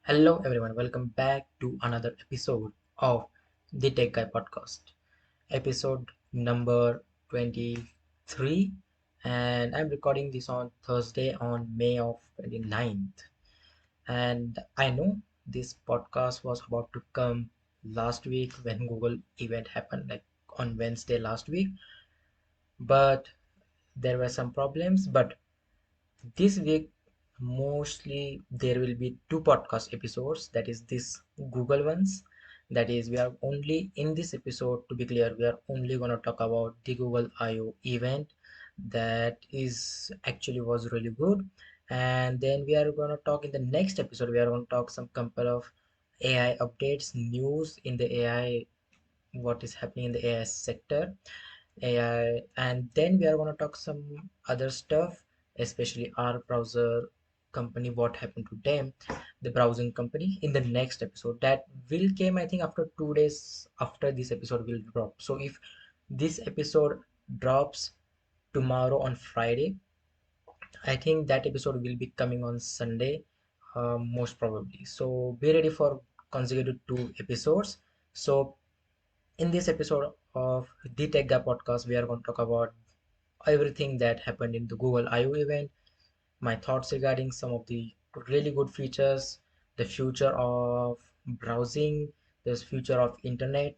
Hello everyone, welcome back to another episode of the Tech Guy Podcast, episode number 23, and I'm recording this on Thursday on May of 29th. And I know this podcast was about to come last week when Google event happened, like on Wednesday last week, but there were some problems. But this week, mostly there will be two podcast episodes. That is this Google ones. That is, we are only in this episode, to be clear, we are only going to talk about the Google I/O event. That is actually was really good. And then we are going to talk in the next episode. We are going to talk some couple of AI updates, news in the AI, what is happening in the AI sector, AI, and then we are going to talk some other stuff, especially our browser company, what happened to them, the browsing company, in the next episode. That will came, I think, after 2 days after this episode will drop. So if this episode drops tomorrow on Friday, I think that episode will be coming on Sunday, most probably. So be ready for consecutive two episodes. So in this episode of the Tech Guy podcast, we are going to talk about everything that happened in the Google I/O event, my thoughts regarding some of the really good features, the future of browsing, the future of internet.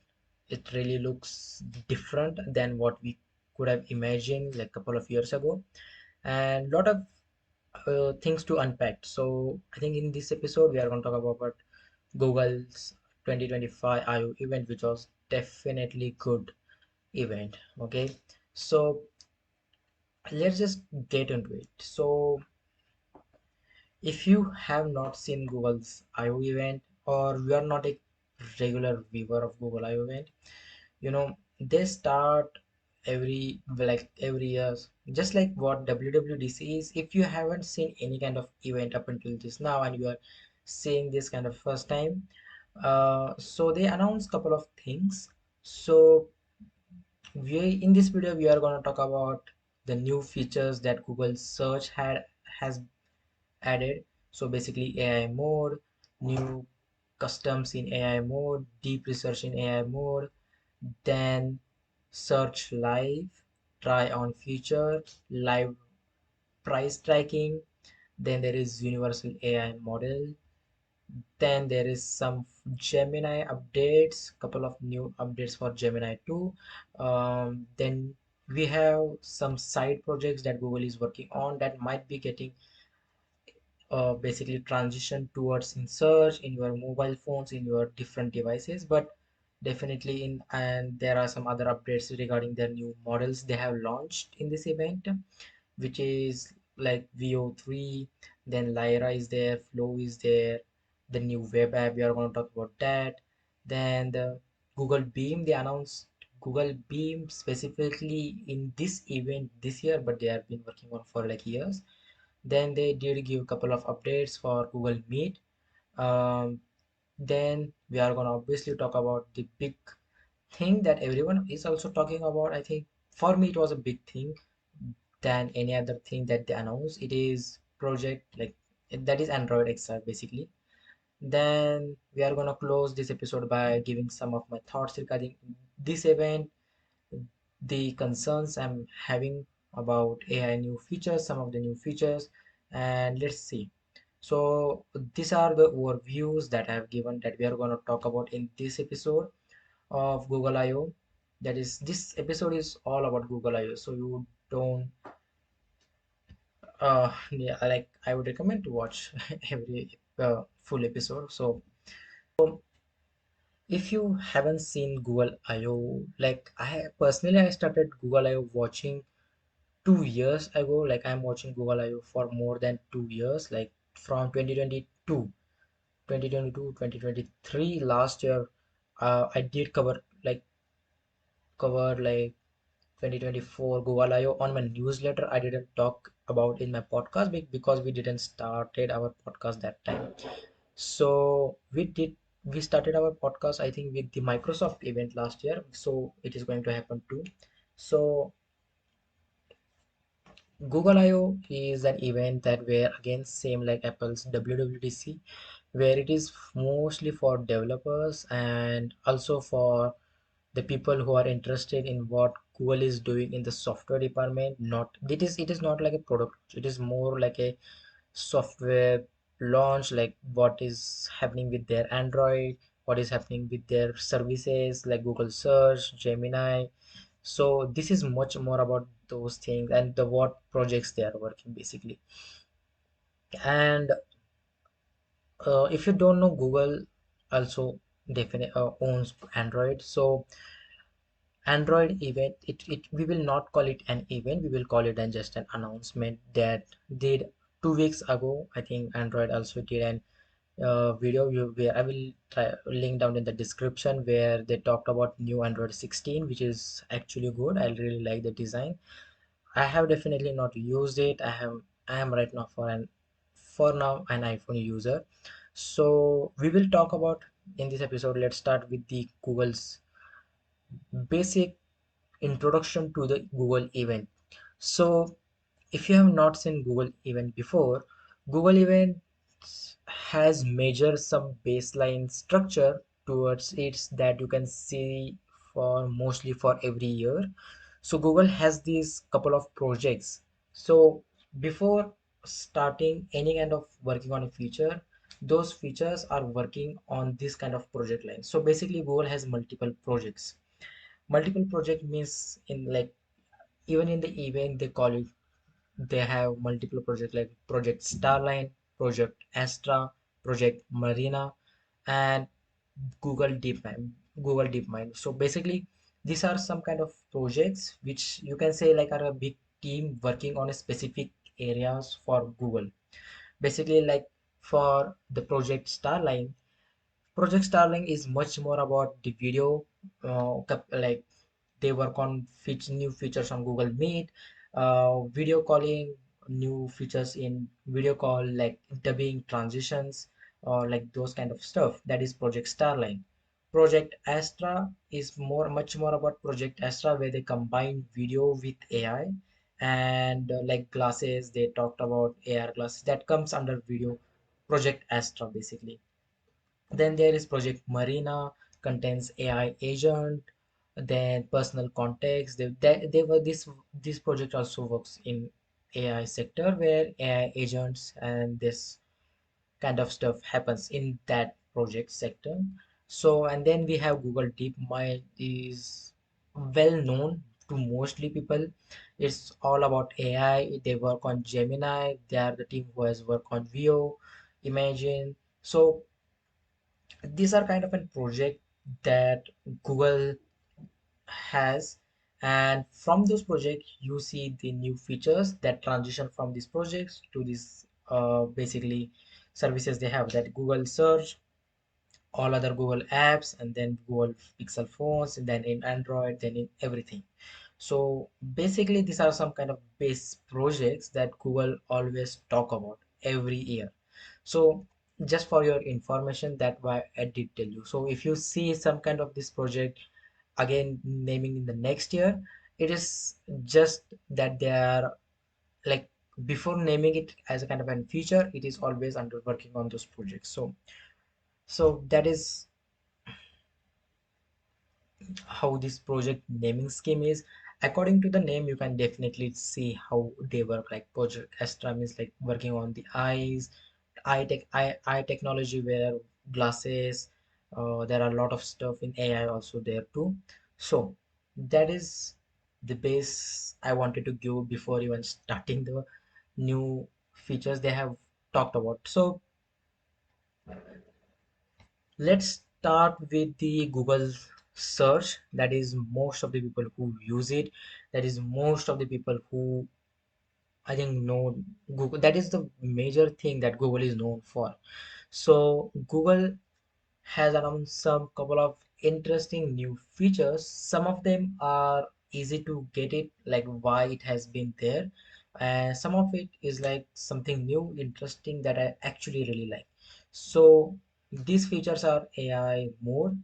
It really looks different than what we could have imagined like a couple of years ago, and a lot of things to unpack. So I think in this episode we are going to talk about Google's 2025 I/O event, which was definitely good event. Okay, so let's just get into it. So if you have not seen Google's I/O event, or you are not a regular viewer of Google I/O event, they start every year, just like what WWDC is. If you haven't seen any kind of event up until this now and you are seeing this kind of first time, so they announced couple of things. So we in this video we are going to talk about the new features that Google search had has added. So basically AI mode, new customs in AI mode, deep research in AI mode, then search live, try on feature, live price tracking, then there is universal AI model, then there is some Gemini updates, couple of new updates for Gemini 2. Then we have some side projects that Google is working on that might be getting basically transition towards in search in your mobile phones in your different devices, but definitely in, and there are some other updates regarding their new models they have launched in this event, which is like VO3, then Lyra is there, Flow is there, the new web app, we are going to talk about that. Then the Google Beam, they announced Google Beam specifically in this event this year, but they have been working on for like years. Then they did give a couple of updates for Google Meet. um, then we are going to obviously talk about the big thing that everyone is also talking about. I think for me it was a big thing than any other thing that they announced. It is project like that is Android XR basically. Then we are going to close this episode by giving some of my thoughts regarding this event, the concerns I'm having about AI new features, some of the new features, and let's see. So these are the overviews that I have given that we are going to talk about in this episode of Google I/O. That is, this episode is all about Google I/O. So you don't, yeah, like I would recommend to watch every full episode. So if you haven't seen Google I/O, like I personally, I started Google I/O watching 2 years ago. Like I'm watching Google I/O for more than 2 years, like from 2023 last year. I did cover like 2024 Google I/O on my newsletter. I didn't talk about in my podcast because we didn't started our podcast that time. So we started our podcast, I think, with the Microsoft event last year. So it is going to happen too. So Google I/O is an event that where again same like Apple's WWDC. where it is mostly for developers and also for the people who are interested in what Google is doing in the software department. Not it is not like a product, it is more like a software launch, like what is happening with their Android, what is happening with their services like Google search, Gemini. So this is much more about those things and the what projects they are working basically. And if you don't know, Google also definitely owns Android. So Android event, it we will not call it an event, we will call it an just an announcement that did 2 weeks ago. I think Android also did an video where I will try link down in the description, where they talked about new Android 16, which is actually good. I really like the design. I have definitely not used it. I am right now for now an iPhone user. So we will talk about in this episode. Let's start with the Google's basic introduction to the Google event. So if you have not seen Google event before, Google event has measured some baseline structure towards it that you can see for mostly for every year. So Google has these couple of projects. So before starting any kind of working on a feature, those features are working on this kind of project line. So basically Google has multiple projects. Multiple project means in like even in the event they call it, they have multiple projects like Project Starline, Project Astra, Project Marina, and Google DeepMind. Google DeepMind. So basically, these are some kind of projects which you can say like are a big team working on a specific areas for Google. Basically, like for the Project Starline, Project Starling is much more about the video, like they work on new features on Google Meet, video calling, new features in video call like dubbing, transitions, or like those kind of stuff. That is Project Starline. Project Astra is much more about Project Astra, where they combine video with AI, and like glasses. They talked about AR glasses that comes under video. Project Astra basically. Then there is Project Marina, contains AI agent, then personal context. They were this project also works in AI sector, where AI agents and this kind of stuff happens in that project sector. So and then we have Google DeepMind is well known to mostly people. It's all about AI. They work on Gemini. They are the team who has worked on Veo, Imagine. So these are kind of a project that Google has, and from those projects you see the new features that transition from these projects to these basically services they have, that Google search, all other Google apps, and then Google Pixel phones, and then in Android, then in everything. So basically these are some kind of base projects that Google always talk about every year. So just for your information, that why I did tell you. So if you see some kind of this project again naming in the next year, it is just that they are like before naming it as a kind of a feature, it is always under working on those projects. So that is how this project naming scheme is. According to the name, you can definitely see how they work. Like Project Astra means like working on the eyes, eye technology, where glasses. There are a lot of stuff in AI also there too. So that is the base I wanted to give before even starting the new features they have talked about. So let's start with the Google search. That is most of the people who use it. That is most of the people who I think know Google. That is the major thing that Google is known for. So Google has announced some couple of interesting new features. Some of them are easy to get it, like why it has been there. And some of it is like something new, interesting that I actually really like. So these features are AI mode.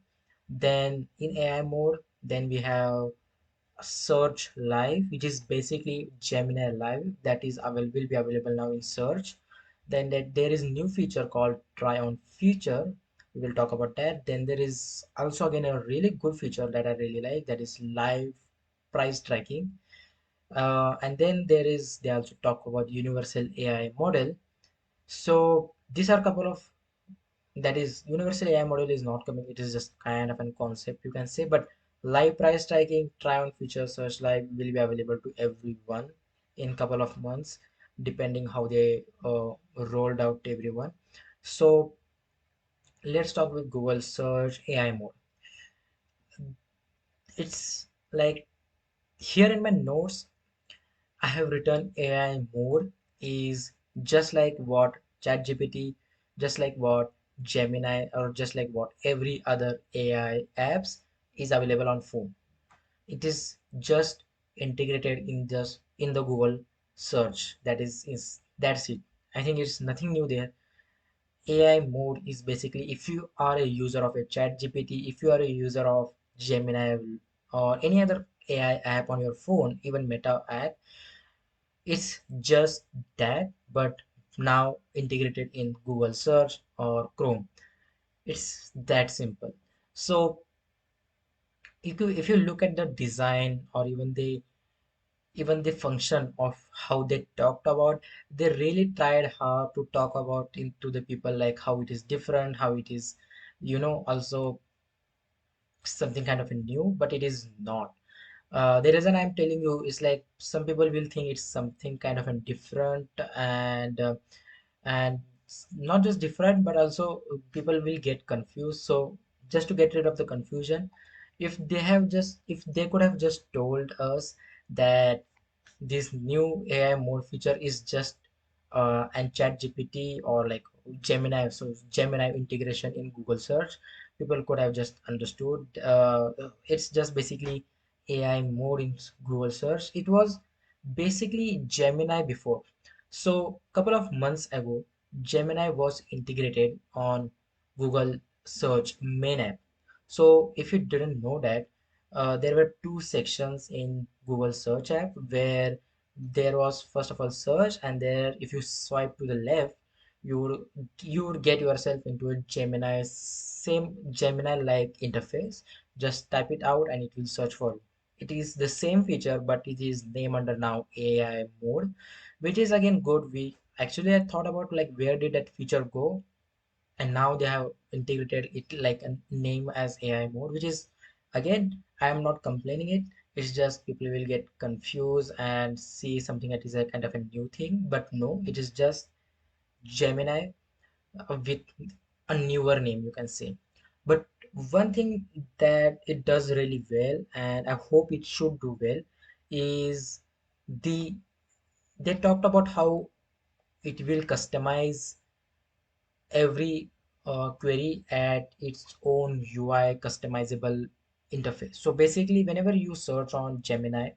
Then in AI mode, then we have Search Live, which is basically Gemini Live that is available will be available now in search. Then that there is new feature called try on feature. We will talk about that. Then there is also again a really good feature that I really like, that is live price tracking. And then they also talk about universal AI model. So these are a couple of, that is universal AI model is not coming, it is just kind of a concept you can say. But live price tracking, try on feature, search live will be available to everyone in couple of months, depending how they rolled out to everyone. So let's talk with Google search AI mode. It's like, here in my notes I have written AI mode is just like what ChatGPT, just like what Gemini, or just like what every other AI apps is available on phone. It is just integrated in the Google search. Is that's it. I think it's nothing new there. AI mode is basically, if you are a user of a ChatGPT, if you are a user of Gemini or any other AI app on your phone, even Meta app, it's just that, but now integrated in Google search or Chrome. It's that simple. So if you look at the design, or even the function of how they talked about, they really tried hard to talk about into the people, like how it is different, how it is, also something kind of a new, but it is not. The reason I'm telling you is like, some people will think it's something kind of a different, and not just different, but also people will get confused. So just to get rid of the confusion, if they could have just told us that this new AI mode feature is just and chat GPT or like Gemini, so Gemini integration in Google search, people could have just understood. It's just basically AI mode in Google search. It was basically Gemini before. So couple of months ago, Gemini was integrated on Google search main app. So if you didn't know that, there were two sections in Google search app, where there was first of all search, and there if you swipe to the left, you would get yourself into a Gemini, same Gemini like interface. Just type it out and it will search for you. It is the same feature, but it is named under now AI mode, which is again good. We actually, I thought about like, where did that feature go, and now they have integrated it like a name as AI mode, which is, again, I am not complaining it. It's just people will get confused and see something that is a kind of a new thing, but no, it is just Gemini with a newer name, you can say. But one thing that it does really well, and I hope it should do well, is the they talked about how it will customize every query at its own UI customizable interface. So basically, whenever you search on Gemini,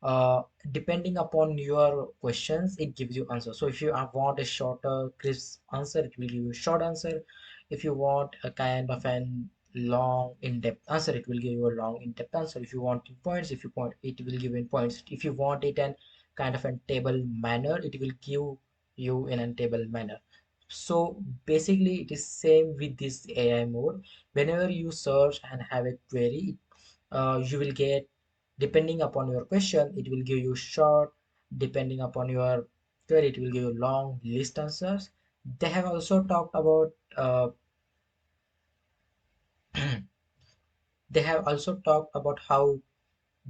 uh, depending upon your questions, it gives you answer. So if you want a shorter crisp answer, it will give you a short answer. If you want a kind of an long in-depth answer, it will give you a long in-depth answer. If you want in points, if you want, it will give in points. If you want it in kind of a table manner, it will give you in a table manner. So basically it is same with this AI mode. Whenever you search and have a query, you will get, depending upon your question, it will give you short, depending upon your query, it will give you long list answers. They have also talked about they have also talked about how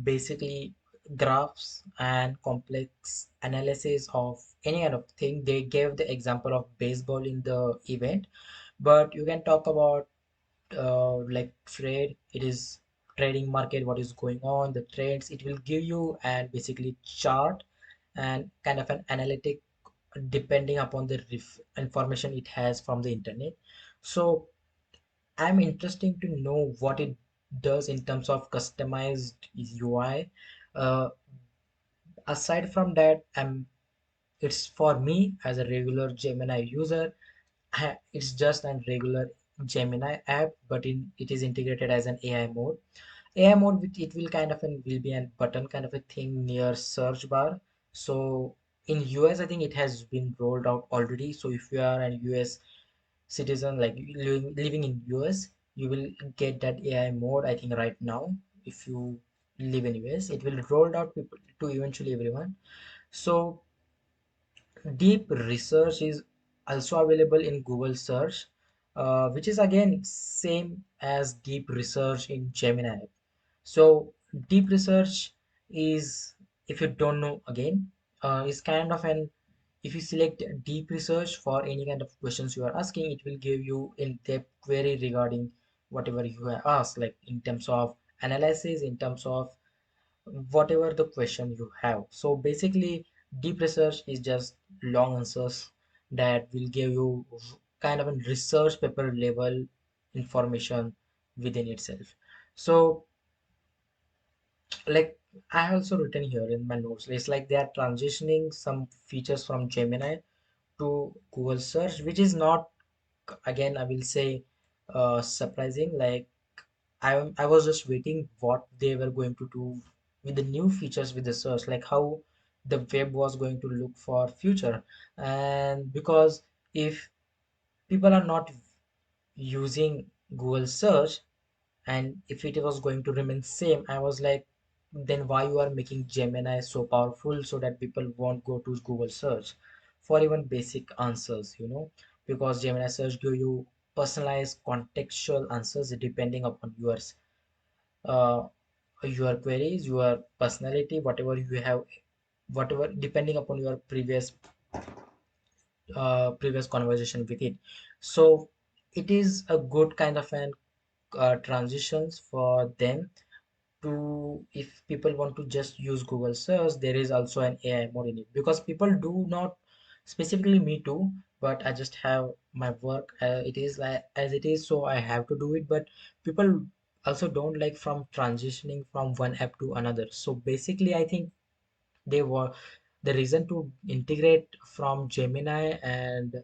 basically graphs and complex analysis of any kind of thing. They gave the example of baseball in the event, but you can talk about like trade. It is trading market, what is going on, the trends. It will give you and basically chart and kind of an analytic, depending upon the information it has from the internet. So I'm interested to know what it does in terms of customized UI. uh, Aside from that, it's for me as a regular Gemini user. It's just a regular Gemini app, but it is integrated as an AI mode. AI mode, it will kind of will be a button kind of a thing near search bar. So in US, I think it has been rolled out already. So if you are an US citizen, like living in US, you will get that AI mode. I think right now, if you live in US, it will roll out people to eventually everyone. So deep research is also available in Google search, which is again same as deep research in Gemini. So deep research is, if you don't know again, is kind of an, if you select deep research for any kind of questions you are asking, it will give you in-depth query regarding whatever you have asked, like in terms of analysis, in terms of whatever the question you have. So basically, deep research is just long answers that will give you kind of a research paper level information within itself. So like I have also written here in my notes, it's like they are transitioning some features from Gemini to Google search, which is not, again I will say, surprising. Like I was just waiting what they were going to do with the new features with the search, like how the web was going to look for future. And because if people are not using Google search, and if it was going to remain same, I was like, then why you are making Gemini so powerful so that people won't go to Google search for even basic answers, because Gemini search give you personalized contextual answers depending upon uh, your queries, your personality, whatever you have, whatever depending upon your previous conversation with it. So it is a good kind of an transitions for them to, if people want to just use Google search, there is also an AI mode in it, because people do not, specifically me too, but I just have my work, it is like as it is, so I have to do it. But people also don't like from transitioning from one app to another. So basically I think they were, the reason to integrate from Gemini and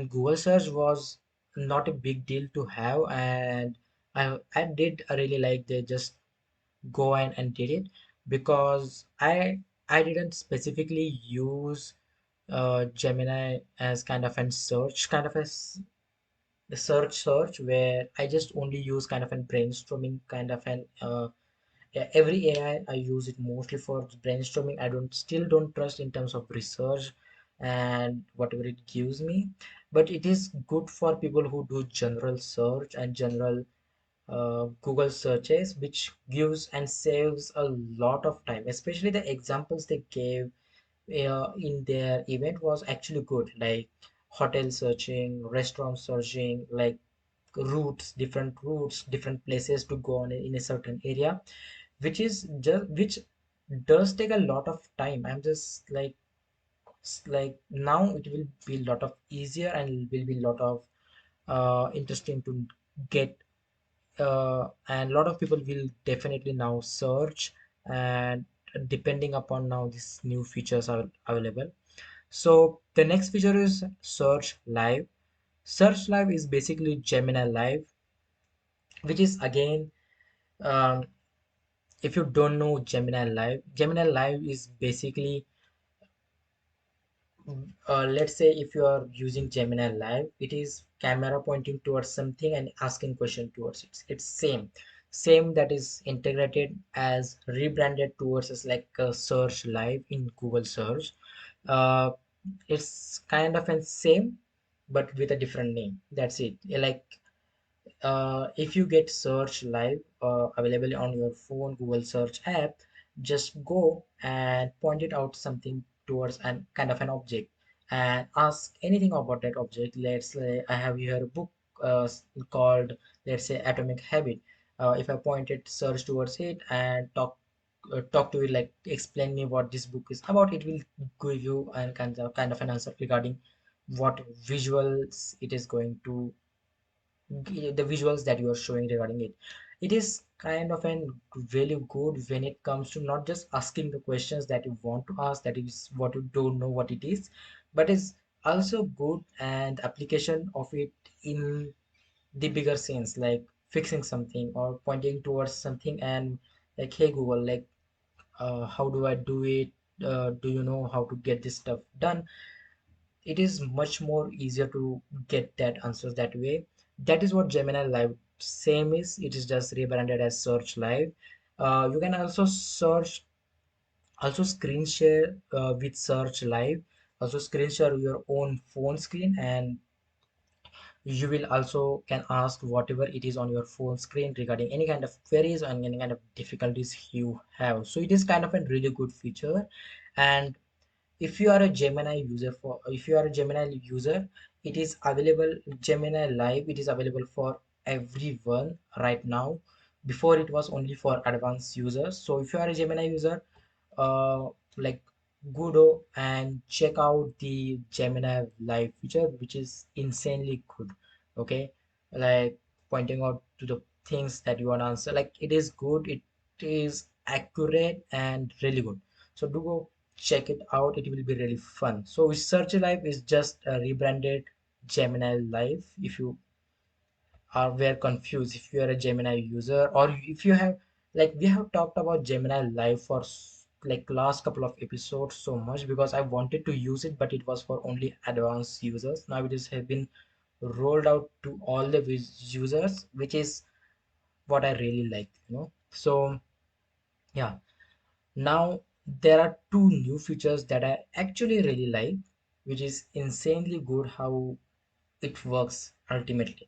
Google search was not a big deal to have. And I did really like they just go and did it, because I didn't specifically use Gemini as kind of a search, kind of the search where I just only use kind of a brainstorming kind of an yeah, every AI I use it mostly for brainstorming. I don't trust in terms of research and whatever it gives me, but it is good for people who do general search and general Google searches, which gives and saves a lot of time. Especially the examples they gave in their event was actually good, like hotel searching, restaurant searching, like routes, different places to go on in a certain area, which does take a lot of time. I'm just like now it will be a lot of easier and will be a lot of interesting to get, and a lot of people will definitely now search, and depending upon now these new features are available. So the next feature is search live. Search live is basically Gemini live, which is again, um, if you don't know Gemini live is basically, let's say if you are using Gemini live, it is camera pointing towards something and asking question towards it. It's same that is integrated as rebranded towards as like a search live in Google search. uh, it's kind of a same but with a different name. That's it. Like if you get search live available on your phone Google search app, just go and point it out something towards an kind of an object and ask anything about that object. Let's say I have here a book called, let's say, Atomic Habit. If I point it search towards it and talk to it, like explain me what this book is about, it will give you an kind of an answer regarding what visuals it is going to, the visuals that you are showing regarding it. It is kind of an really good when it comes to not just asking the questions that you want to ask, that is what you don't know what it is, but is also good and application of it in the bigger sense, like fixing something or pointing towards something and like, hey Google, like how do I do it, do you know how to get this stuff done, it is much more easier to get that answers that way. That is what Gemini Live same is. It is just rebranded as Search Live. You can also search, also screen share with Search Live, also screen share your own phone screen, and you will also can ask whatever it is on your phone screen regarding any kind of queries and any kind of difficulties you have. So it is kind of a really good feature. And if you are a Gemini user, for if you are a Gemini user, it is available. Gemini Live, it is available for everyone right now. Before it was only for advanced users. So if you are a Gemini user, uh like, go and check out the Gemini Live feature, which is insanely good. Okay, like, pointing out to the things that you want to answer, like, it is good, it is accurate and really good. So do go check it out, it will be really fun. So Search Live is just a rebranded Gemini Live. If you are were confused, if you are a Gemini user, or if you have, like, we have talked about Gemini Live for like last couple of episodes so much because I wanted to use it, but it was for only advanced users. Now it is have been rolled out to all the users, which is what I really like, so yeah. Now there are two new features that I actually really like, which is insanely good how it works ultimately.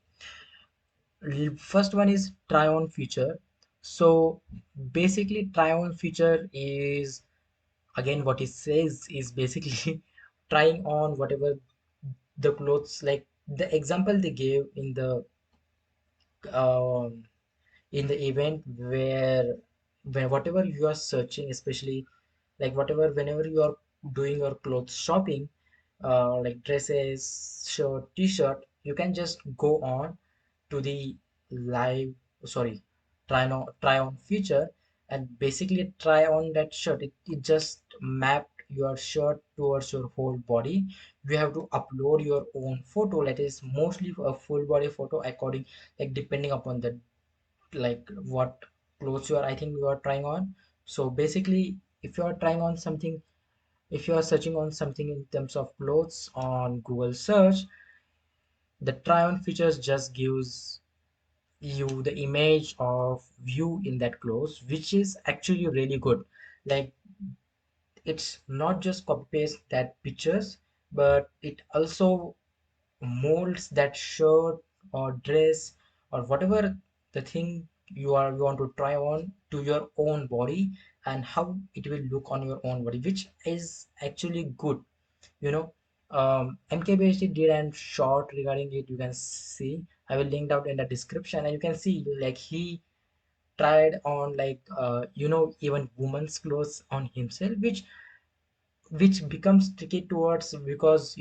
First one is try on feature. So basically, try on feature is, again, what it says is basically trying on whatever the clothes, like the example they gave um, in the event, where whatever you are searching, especially like whatever, whenever you are doing your clothes shopping, like dresses, shirt, t-shirt, you can just go on to the live, sorry, try on feature, and basically try on that shirt. It just mapped your shirt towards your whole body. You have to upload your own photo, that is mostly a full body photo, according, like, depending upon the, like, what clothes you are, I think, you are trying on. So basically, if you are trying on something, if you are searching on something in terms of clothes on Google search, the try on features just gives you the image of you in that clothes, which is actually really good. Like, it's not just copy paste that pictures, but it also molds that shirt or dress or whatever the thing you want to try on to your own body, and how it will look on your own body, which is actually good, you know MKBHD did a short regarding it. You can see, I will link out in the description, and you can see, like, he tried on, like, even women's clothes on himself, which becomes tricky towards, because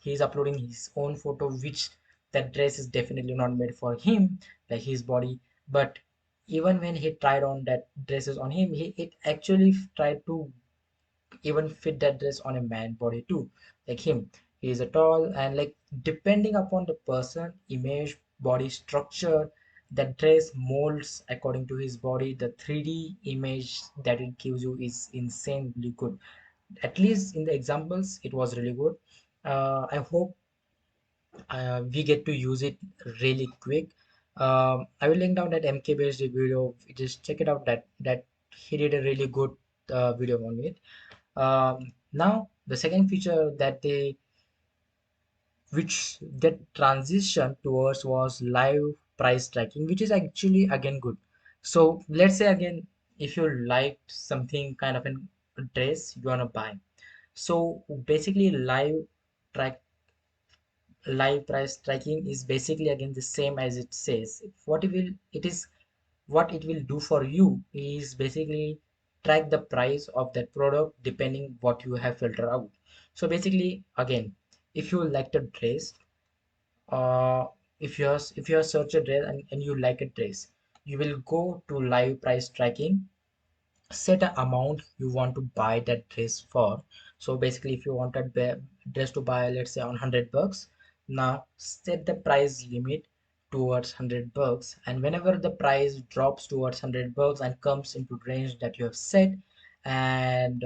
he's uploading his own photo, which that dress is definitely not made for him, like his body. But even when he tried on that dresses on him, it actually tried to even fit that dress on a man body too, like him. He is a tall, and, like, depending upon the person image, body structure, that dress molds according to his body. The 3D image that it gives you is insanely good. At least in the examples, it was really good. I hope we get to use it really quick. I will link down that MK based video. Just check it out. That he did a really good video on it. Now the second feature that they which that transition towards was live price tracking, which is actually again good. So let's say again, if you liked something kind of a dress you wanna buy, so basically track live price tracking is basically again the same as it says. What it will do for you is basically track the price of that product depending what you have filtered out. So basically, again, if you like the dress, uh if you are search a dress, and you like a dress, you will go to live price tracking, set an amount you want to buy that dress for. So basically, if you want a dress to buy, let's say, on $100, now set the price limit towards $100, and whenever the price drops towards $100 and comes into range that you have set, and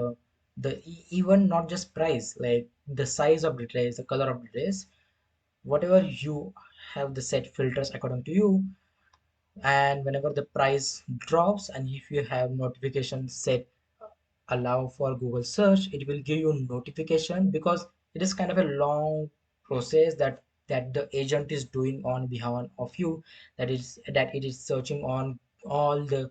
even not just price, like the size of the dress, the color of the dress, whatever you have the set filters according to you. And whenever the price drops, and if you have notification set, allow for Google search, it will give you notification, because it is kind of a long process that the agent is doing on behalf of you, that it is searching on all the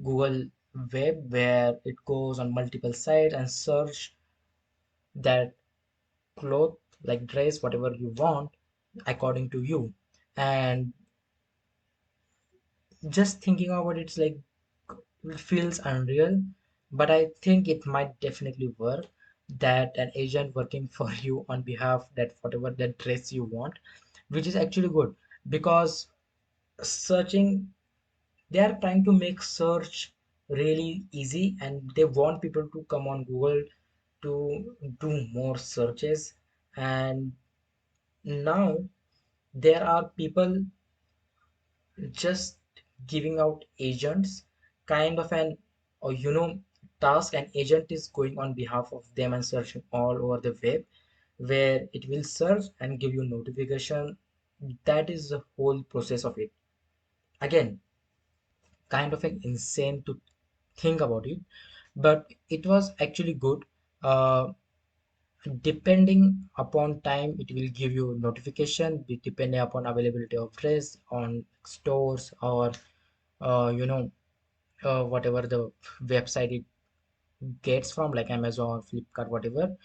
Google web, where it goes on multiple sites and search that cloth, like dress, whatever you want according to you. And just thinking about it's like, it feels unreal, but I think it might definitely work, that an agent working for you on behalf, that whatever that dress you want, which is actually good, because searching, they are trying to make search really easy, and they want people to come on Google to do more searches. And now there are people just giving out agents, kind of an, or task. An agent is going on behalf of them and searching all over the web, where it will search and give you notification. That is the whole process of it. Again, kind of an insane to think about it, but it was actually good. Depending upon time, it will give you notification, depending upon availability of dress on stores, or whatever the website it gets from, like Amazon, Flipkart, whatever.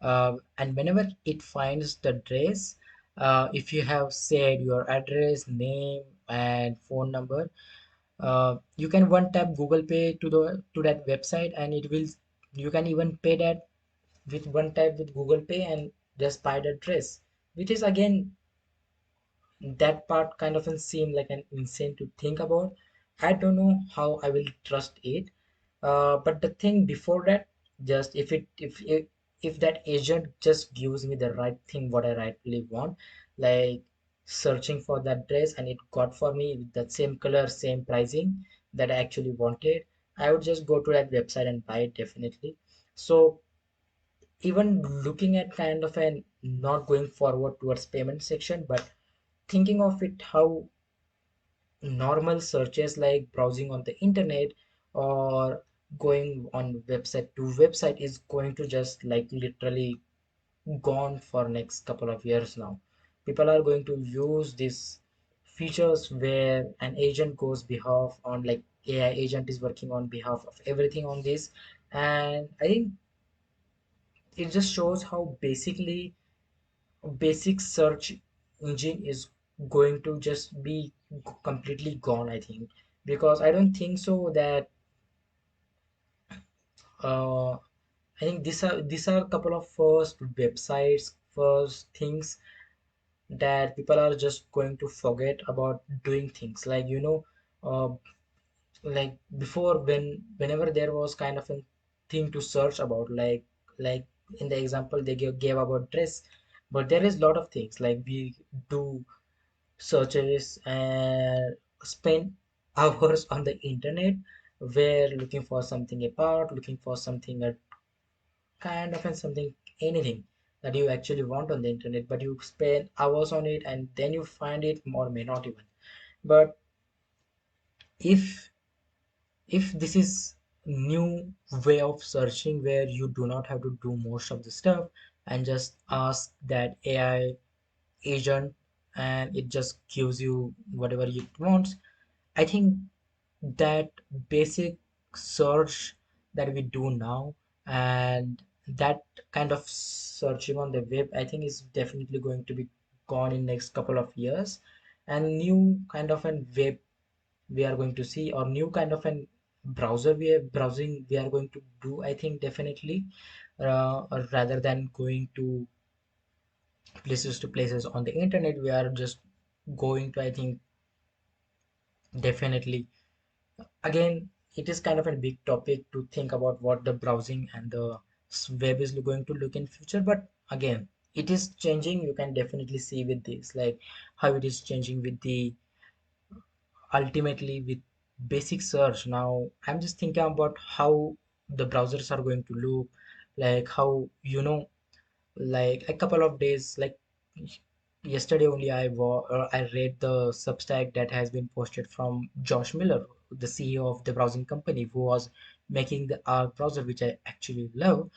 And whenever it finds the dress, if you have said your address, name, and phone number, you can one tap Google Pay to that website, and it will, you can even pay that with one tap with Google Pay, and just buy the dress, which is again, that part kind of seem like an insane to think about. I don't know how I will trust it. But the thing before that, just if that agent just gives me the right thing, what I rightly want, like searching for that dress, and it got for me with that same color, same pricing that I actually wanted, I would just go to that website and buy it definitely. So even looking at kind of an not going forward towards payment section, but thinking of it how normal searches like browsing on the internet, or going on website to website, is going to just like literally gone for next couple of years now. People are going to use these features where an agent goes behalf on, like AI agent is working on behalf of everything on this. And I think it just shows how basically basic search engine is going to just be completely gone, I think. Because I don't think so that I think these are a couple of first websites, first things that people are just going to forget about doing things, like uh, like before, whenever there was kind of a thing to search about, like in the example they gave about dress, but there is a lot of things, like we do searches and spend hours on the internet, where looking for something apart, looking for something, a kind of and something, anything that you actually want on the internet, but you spend hours on it, and then you find it, or may not even. But if if this is new way of searching, where you do not have to do most of the stuff, and just ask that AI agent, and it just gives you whatever it wants, I think that basic search that we do now, and that kind of searching on the web, I think is definitely going to be gone in next couple of years. And new kind of an web we are going to see, or new kind of an browser we are browsing we are going to do, I think definitely, or rather than going to places to places on the internet, we are just going to, I think, definitely, again, it is kind of a big topic to think about what the browsing and the web is going to look in future. But again, it is changing. You can definitely see with this, like how it is changing with the, ultimately with basic search. Now I'm just thinking about how the browsers are going to look, like how like a couple of days, like yesterday only I read the Substack that has been posted from Josh Miller, the CEO of the browsing company, who was making the browser, which I actually love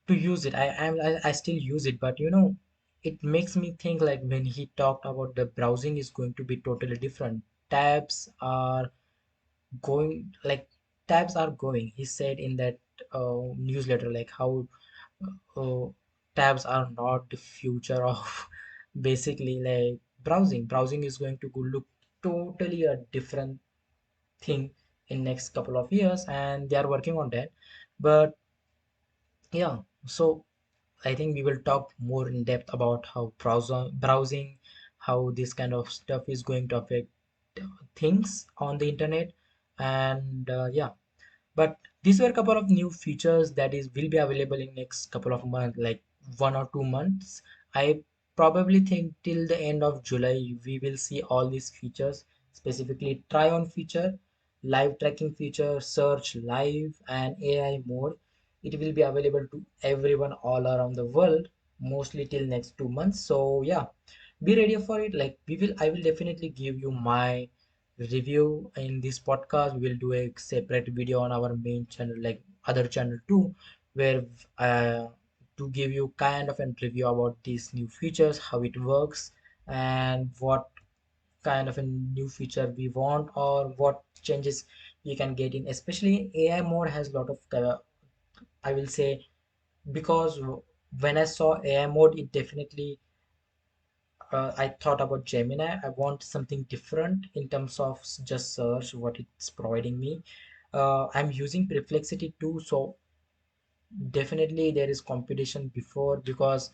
to use it. I still use it, but it makes me think, like when he talked about the browsing is going to be totally different. Tabs are going like tabs are going. He said in that newsletter, like how uh, tabs are not the future of basically like browsing. Browsing is going to go look totally a different thing in next couple of years, and they are working on that. But yeah, so I think we will talk more in depth about how browsing, how this kind of stuff is going to affect things on the internet, and yeah. But these were a couple of new features that is will be available in next couple of months, like 1 or 2 months. I probably think till the end of July we will see all these features, specifically try on feature, live tracking feature, search live, and AI mode. It will be available to everyone all around the world, mostly till next 2 months. So yeah, be ready for it. Like I will definitely give you my review in this podcast. We will do a separate video on our main channel, like other channel too, where uh, to give you kind of a review about these new features, how it works, and what kind of a new feature we want, or what changes we can get in. Especially AI mode has a lot of I will say, because when I saw AI mode, it definitely I thought about Gemini. I want something different in terms of just search what it's providing me. I'm using Perplexity too, so definitely there is competition before, because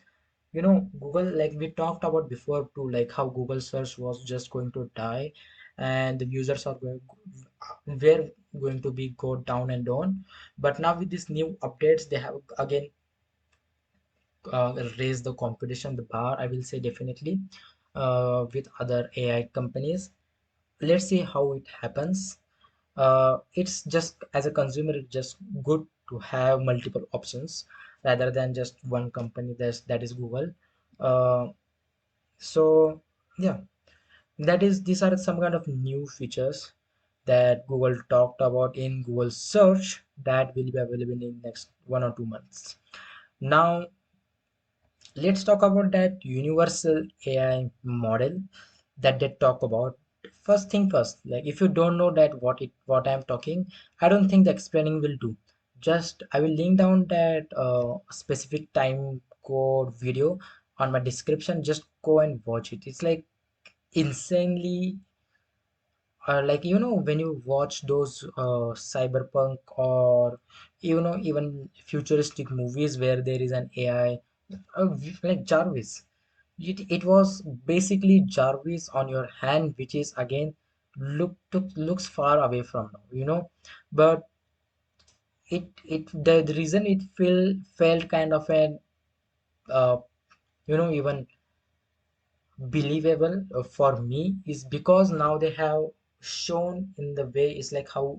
Google, like we talked about before too, like how Google search was just going to die, and the users are going were going to be go down and down. But now with these new updates, they have again raise the competition, the bar, I will say, definitely with other AI companies. Let's see how it happens. It's just, as a consumer, it's just good to have multiple options rather than just one company. That is Google. Uh, so yeah, that is these are some kind of new features that Google talked about in Google search that will be available in next 1 or 2 months. Now let's talk about that universal AI model that they talk about. First thing first, like if you don't know that what I'm talking, I don't think the explaining will do. Just I will link down that specific time code video on my description. Just go and watch it. It's like insanely like when you watch those cyberpunk, or even futuristic movies where there is an AI, like Jarvis. It was basically Jarvis on your hand, which is again looks far away from now, but the reason it felt kind of an uh, even believable for me is because now they have shown in the way, it's like how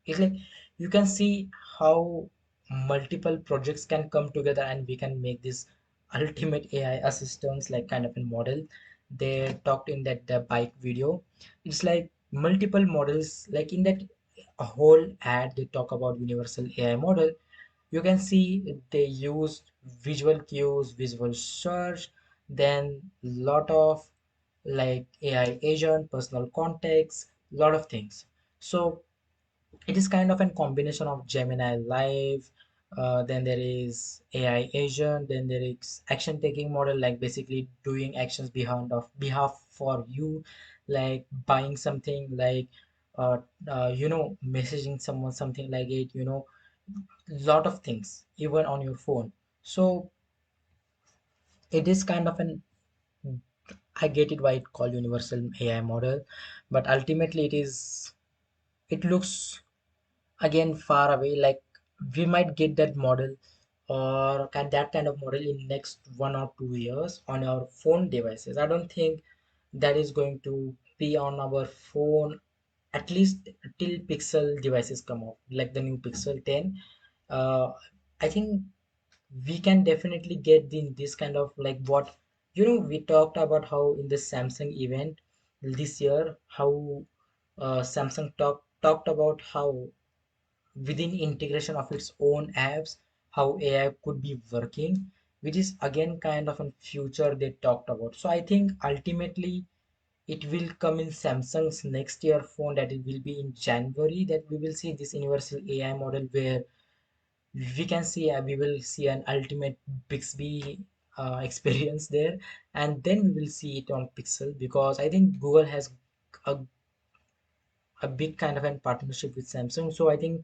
it's like you can see how multiple projects can come together and we can make this ultimate AI assistance, like kind of a model. They talked in that the bike video. It's like multiple models, like in that a whole ad they talk about universal AI model. You can see they used visual cues, visual search, then lot of like AI agent, personal context, lot of things. So it is kind of a combination of Gemini Live, then there is AI agent, then there is action taking model, like basically doing actions behalf for you, like buying something, like uh, messaging someone, something like it, lot of things even on your phone. So it is kind of an, I get it why it called universal AI model, but ultimately it looks again far away. Like we might get that model, or that kind of model in next 1 or 2 years on our phone devices. I don't think that is going to be on our phone, at least till Pixel devices come out, like the new Pixel 10. I think we can definitely get this kind of like what we talked about how in the Samsung event this year how Samsung talked about how within integration of its own apps how AI could be working, which is again kind of a future they talked about. So I think ultimately it will come in Samsung's next year phone, that it will be in January, that we will see this universal AI model where we can see we will see an ultimate Bixby experience there, and then we will see it on Pixel, because I think Google has a, a big kind of a partnership with Samsung. So I think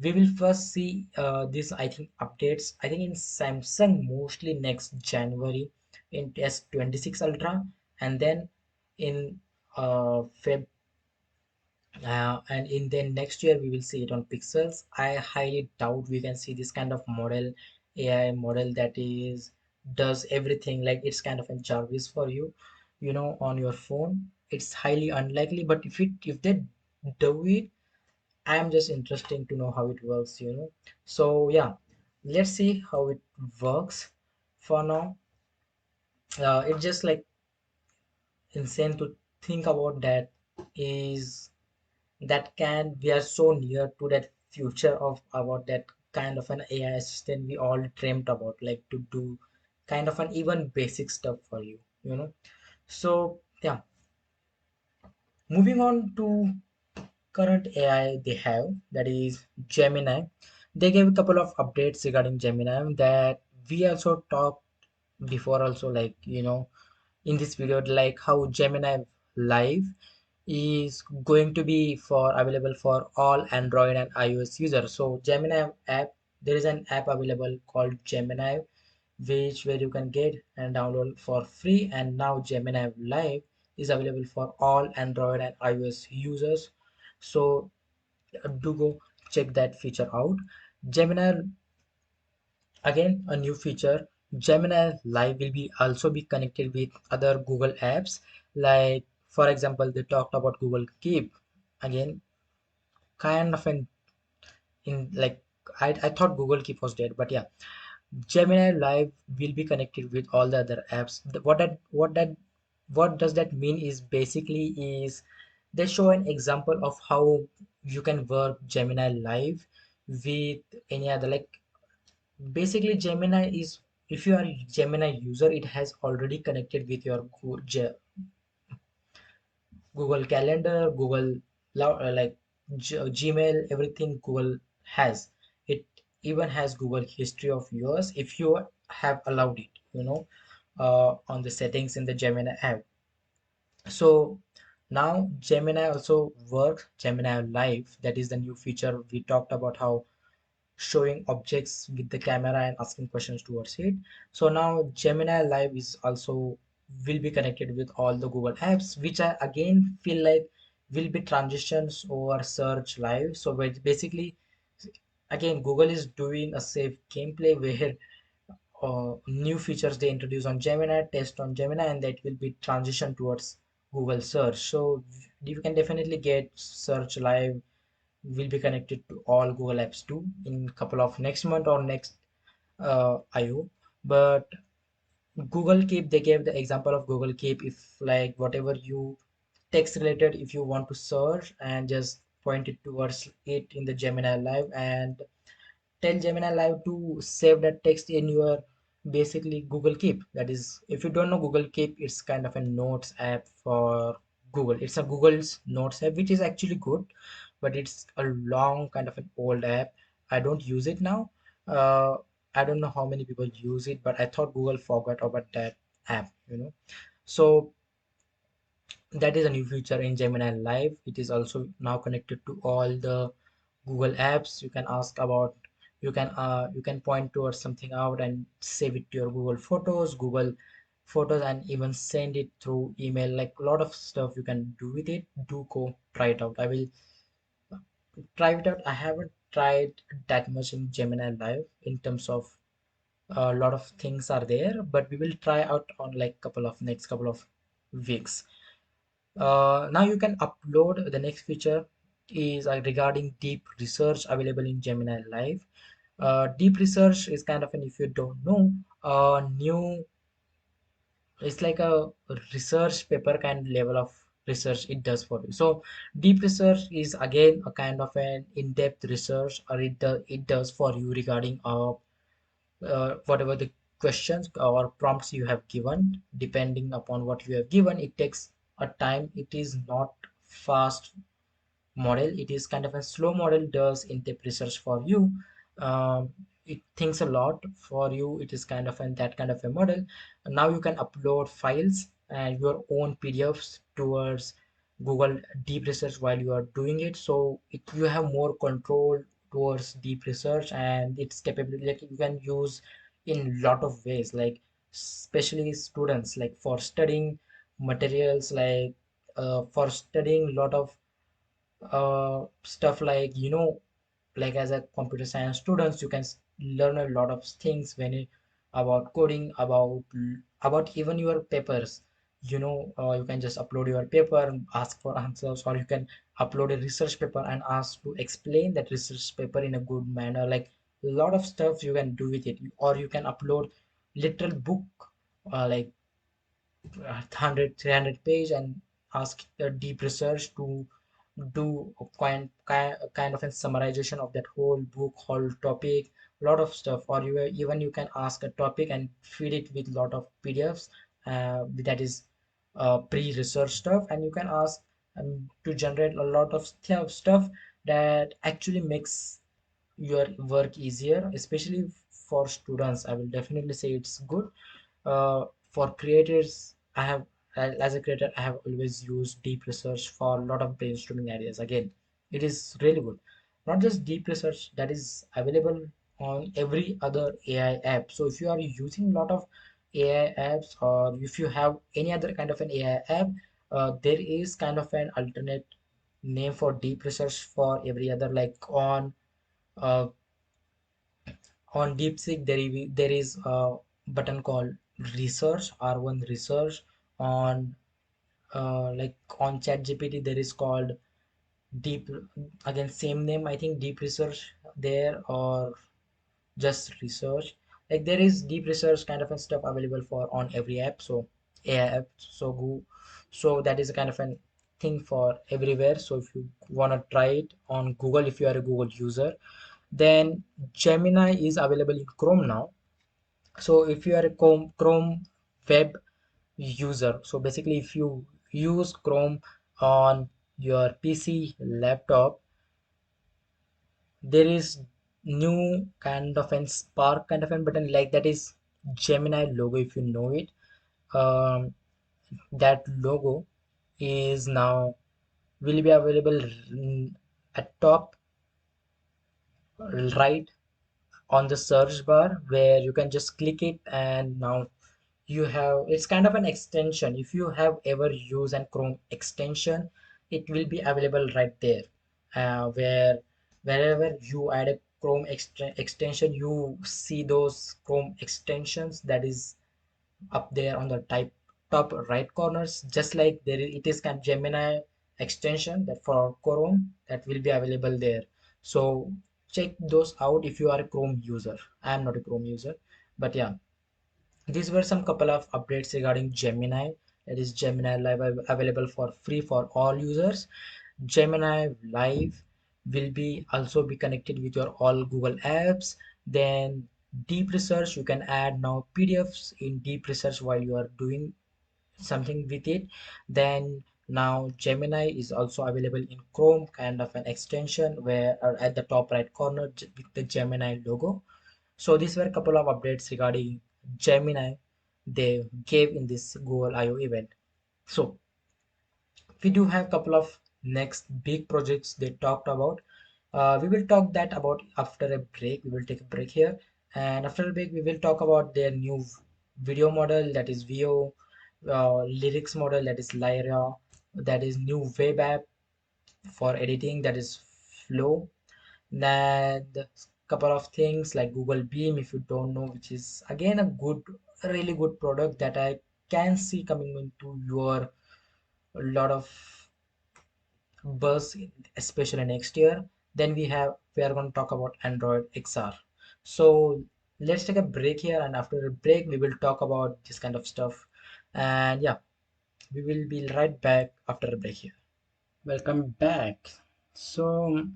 we will first see this I think updates I think in Samsung mostly next January in S26 Ultra, and then in Feb and in then next year we will see it on Pixels. I highly doubt we can see this kind of model, AI model that is does everything, like it's kind of a Jarvis for you, on your phone. It's highly unlikely, but if they do it, I am just interested to know how it works. So yeah, let's see how it works. For now, it's just like insane to think about that is that can we are so near to that future of about that kind of an AI assistant we all dreamt about, like to do kind of an even basic stuff for you. So yeah, moving on to current AI they have, that is Gemini. They gave a couple of updates regarding Gemini that we also talked before also, like in this video, like how Gemini Live is going to be for available for all Android and iOS users. So Gemini app, there is an app available called Gemini, which where you can get and download for free. And now Gemini Live is available for all Android and iOS users. So do go check that feature out. Gemini, again a new feature, Gemini Live will be also be connected with other Google apps, like for example they talked about Google Keep. Again, kind of an in like I thought Google Keep was dead, but yeah, Gemini Live will be connected with all the other apps. What does that mean is basically is they show an example of how you can work Gemini Live with any other, like basically Gemini is, if you are a Gemini user, it has already connected with your Google Calendar, Google like Gmail, everything Google has. It even has Google history of yours if you have allowed it, on the settings in the Gemini app. So now Gemini also works, Gemini Live, that is the new feature we talked about, how showing objects with the camera and asking questions towards it. So now Gemini Live is also will be connected with all the Google apps, which I again feel like will be transitions over Search Live. So basically, again, Google is doing a safe gameplay where new features they introduce on Gemini, test on Gemini, and that will be transition towards Google search. So you can definitely get Search Live will be connected to all Google apps too in couple of next month or next IO. But Google Keep, they gave the example of Google Keep, if like whatever you text related, if you want to search and just point it towards it in the Gemini Live, and tell Gemini Live to save that text in your basically Google Keep. That is, if you don't know Google Keep, it's kind of a notes app for Google. It's a Google's notes app, which is actually good, but it's a long kind of an old app. I don't use it now. Uh, I don't know how many people use it, but I thought Google forgot about that app. So that is a new feature in Gemini Live. It is also now connected to all the Google apps. You can ask about, you can point towards something out and save it to your Google Photos, and even send it through email. Like a lot of stuff you can do with it. Do go try it out. I will try it out. I haven't tried that much in Gemini Live in terms of a lot of things are there, but we will try out on like next couple of weeks. Now you can upload the next feature is regarding deep research available in Gemini Live. Deep research is kind of an, if you don't know, new, it's like a research paper kind of level of research it does for you. So deep research is again a kind of an in-depth research, or it does for you regarding whatever the questions or prompts you have given. Depending upon what you have given, it takes a time. It is not fast model, it is kind of a slow model, does in-depth research for you. It thinks a lot for you. It is kind of an that kind of a model. And now you can upload files and your own PDFs towards Google deep research while you are doing it. So you have more control towards deep research, and its capability, like, you can use in lot of ways, like especially students, like for studying materials, like for studying lot of stuff, like, like as a computer science students, you can learn a lot of things when about coding, about even your papers. You can just upload your paper and ask for answers, or you can upload a research paper and ask to explain that research paper in a good manner. Like a lot of stuff you can do with it, or you can upload literal book, like 100 300 page, and ask a deep research to do a kind of a summarization of that whole book, whole topic, lot of stuff. Or even you can ask a topic and feed it with lot of PDFs, that is pre-research stuff, and you can ask to generate a lot of stuff that actually makes your work easier, especially for students. I will definitely say it's good. For creators, I have, as a creator, I have always used deep research for a lot of brainstorming ideas. Again, it is really good. Not just deep research, that is available on every other AI app. So if you are using a lot of AI apps, or if you have any other kind of an AI app, there is kind of an alternate name for deep research for every other, like uh, on DeepSeek, there is a button called research, R1 research. On like on ChatGPT, there is called deep, again same name, I think, deep research there, or just research. Like there is deep research kind of a stuff available for on every app. So AI app, so go, so that is a kind of an thing for everywhere. So if you want to try it on Google, if you are a Google user, then Gemini is available in Chrome now. So if you are a Chrome web user, so basically if you use Chrome on your PC laptop, there is new kind of an Spark kind of an button, like that is Gemini logo, if you know it. um, that logo is now will be available at top right on the search bar, where you can just click it, and now you have, it's kind of an extension. If you have ever used an Chrome extension, it will be available right there, where wherever you add a Chrome extension, you see those Chrome extensions that is up there on the top right corners. Just like it is kind of Gemini extension that for Chrome, that will be available there. So check those out if you are a Chrome user. I am not a Chrome user, but yeah, these were some couple of updates regarding Gemini. That is Gemini Live available for free for all users. Gemini Live will be also be connected with your all Google apps. Then deep research, you can add now PDFs in deep research while you are doing something with it. Then now Gemini is also available in Chrome, kind of an extension, where at the top right corner with the Gemini logo. So these were a couple of updates regarding Gemini they gave in this Google I/O event. So we do have a couple of next big projects they talked about. We will talk that about after a break. We will take a break here, and after a break we will talk about their new video model, that is VO, lyrics model, that is Lyra, that is new web app for editing, that is Flow. Then the couple of things like Google Beam, if you don't know, which is again a good, really good product that I can see coming into your a lot of buzz, especially next year. Then we are going to talk about Android XR. So let's take a break here, and after a break we will talk about this kind of stuff. And yeah, we will be right back after a break here. Welcome back. So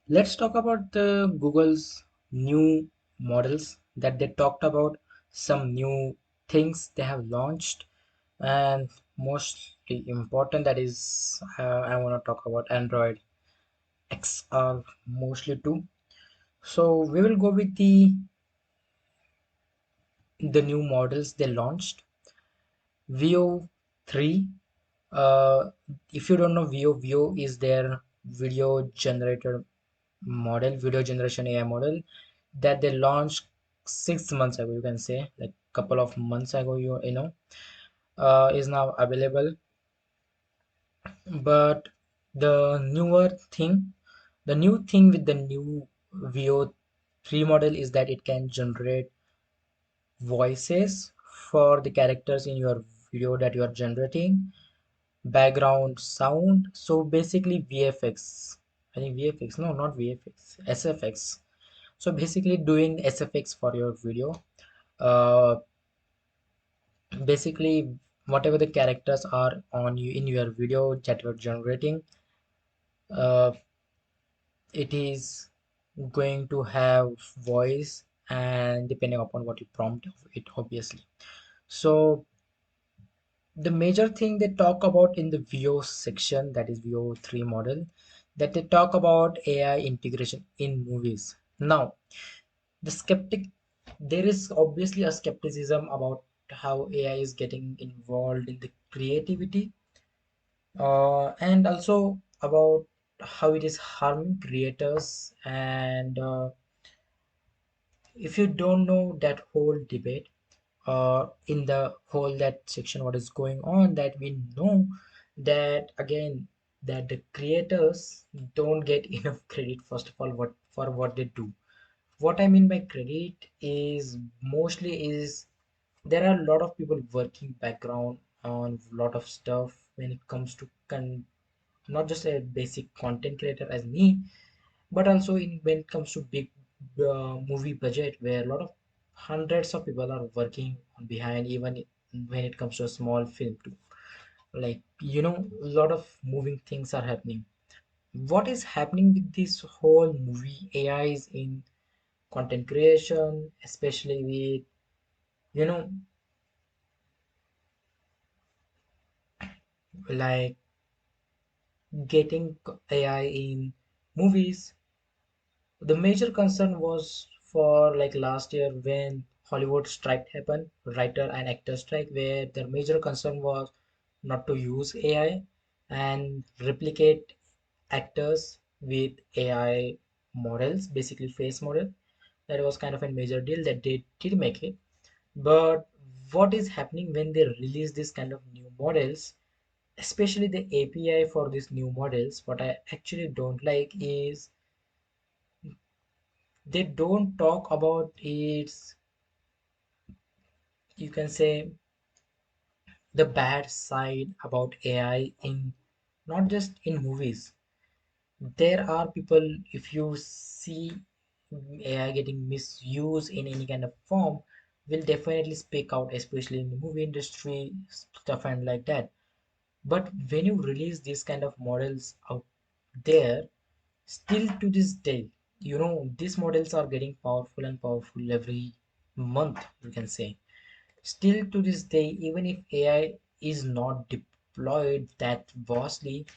let's talk about the Google's new models that they talked about, some new things they have launched, and mostly important that is I want to talk about Android XR mostly too. So we will go with the new models they launched. VO 3. Uh, if you don't know VO is their video generator model, video generation AI model that they launched 6 months ago. You can say like couple of months ago. Is now available. But the new thing with the new VO 3 model is that it can generate voices for the characters in your video that you are generating, background sound. So basically VFX. I think VFX, no, not VFX, SFX. So basically doing SFX for your video. Uh, Basically whatever the characters are on you in your video that you're generating, uh, it is going to have voice, and depending upon what you prompt it, obviously. So the major thing they talk about in the VO section, that is VO 3 model, that they talk about AI integration in movies. Now, the skeptic, there is obviously a skepticism about how AI is getting involved in the creativity, and also about how it is harming creators. And if you don't know that whole debate, in the whole that section what is going on, that we know that again that the creators don't get enough credit, first of all, what for what they do. What I mean by credit is mostly is there are a lot of people working background on a lot of stuff when it comes to not just a basic content creator as me, but also in when it comes to big movie budget where a lot of hundreds of people are working on behind, even when it comes to a small film too. Like, a lot of moving things are happening. What is happening with this whole movie AIs in content creation, especially with, you know like getting AI in movies. The major concern was for like last year when Hollywood strike happened, writer and actor strike, where their major concern was not to use AI and replicate actors with AI models, basically face model. That was kind of a major deal that they did make it. But what is happening when they release this kind of new models, especially the API for these new models, what I actually don't like is they don't talk about its, you can say, the bad side about AI in not just in movies. There are people, if you see AI getting misused in any kind of form, will definitely speak out, especially in the movie industry, stuff and like that. But when you release these kind of models out there, still to this day, these models are getting powerful and powerful every month, you can say. Still to this day, even if AI is not deployed that vastly,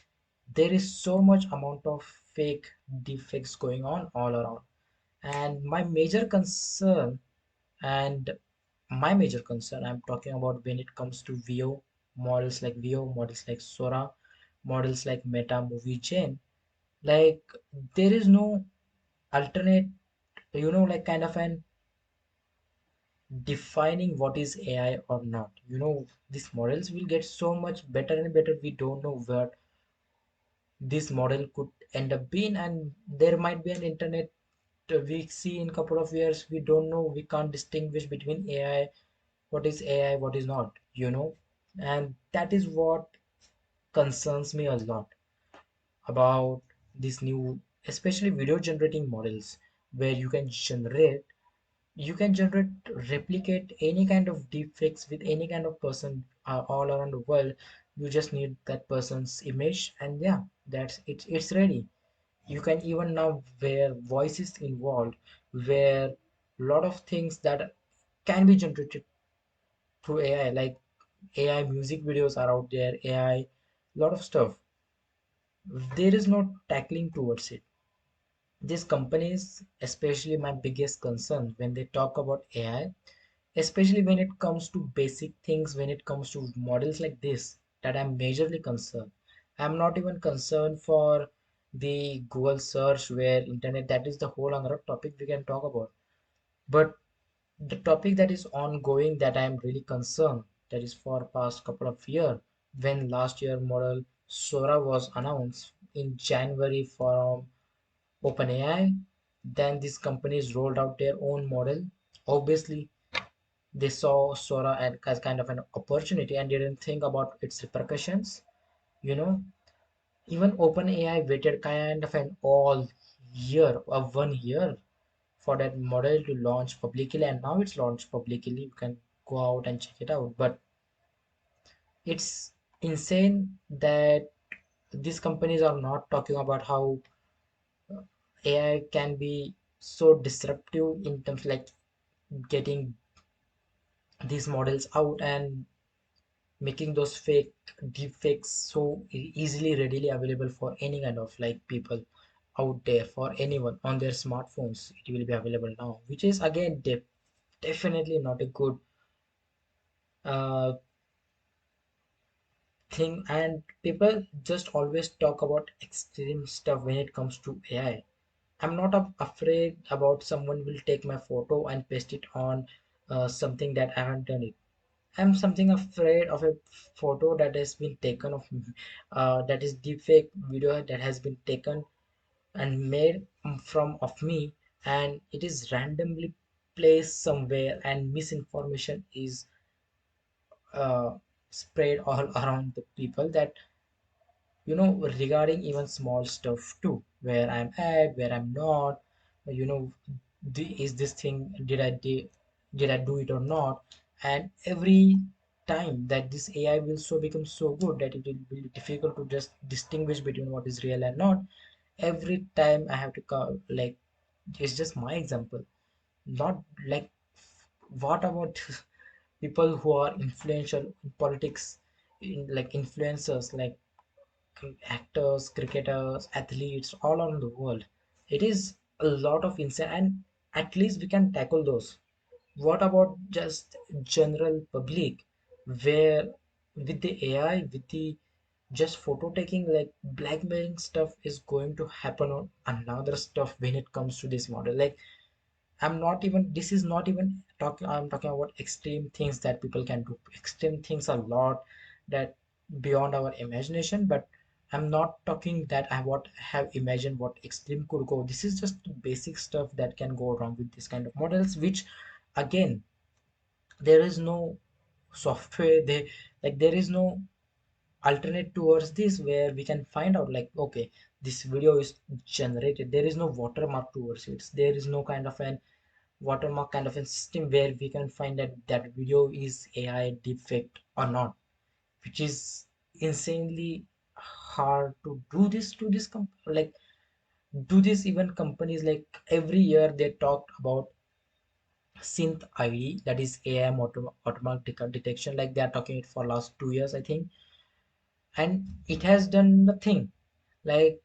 there is so much amount of fake defects going on all around. And and my major concern, I'm talking about when it comes to VO, models like Sora, models like Meta Movie Chain, like there is no alternate, like kind of an defining what is AI or not. These models will get so much better and better. We don't know what this model could end up being, and there might be an internet we see in couple of years. We don't know. We can't distinguish between AI, what is AI, what is not. And that is what concerns me a lot about this new, especially video generating models. where you can generate replicate any kind of deepfakes with any kind of person all around the world. You just need that person's image, and yeah, that's it's ready. You can even now where voice is involved, where a lot of things that can be generated through AI, like AI music videos are out there, AI, lot of stuff. There is no tackling towards it. These companies, especially my biggest concern when they talk about AI, especially when it comes to basic things, when it comes to models like this, that I'm majorly concerned. I'm not even concerned for the Google search where internet, that is the whole other topic we can talk about. But the topic that is ongoing that I am really concerned, that is for past couple of years, when last year model Sora was announced in January from OpenAI, then these companies rolled out their own model. Obviously, they saw Sora as kind of an opportunity and didn't think about its repercussions. You know, even OpenAI waited kind of an all year of 1 year for that model to launch publicly, and now it's launched publicly. You can go out and check it out. But it's insane that these companies are not talking about how AI can be so disruptive in terms like getting these models out and making those fake deep fakes so easily readily available for any kind of like people out there, for anyone on their smartphones. It will be available now, which is again definitely not a good uh, thing. And people just always talk about extreme stuff when it comes to AI. I'm not afraid about someone will take my photo and paste it on something that I haven't done it. I'm something afraid of a photo that has been taken of me, that is deepfake video that has been taken and made from of me, and it is randomly placed somewhere, and misinformation is uh, spread all around the people, that regarding even small stuff too, where I'm at, where I'm not, you know is this thing, did I do it or not. And every time that this AI will so become so good that it will be difficult to just distinguish between what is real and not. Every time I have to like, it's just my example, not like, what about people who are influential in politics, in like influencers, like actors, cricketers, athletes all around the world. It is a lot of insane, and at least we can tackle those. What about just general public, where with the AI, with the just photo taking, like blackmailing stuff is going to happen on another stuff when it comes to this model. Like, this is not even talking, I'm talking about extreme things that people can do. Extreme things a lot that beyond our imagination, but I'm not talking that I what have imagined what extreme could go. This is just basic stuff that can go wrong with this kind of models, which again, there is no software, there is no alternate towards this where we can find out like, okay, this video is generated, there is no watermark towards it, there is no kind of an watermark kind of a system where we can find that that video is AI deepfake or not, which is insanely hard to do this to this like do this. Even companies like every year they talked about synth ID, that is AI automatic detection, like they are talking it for last 2 years I think, and it has done nothing. Like,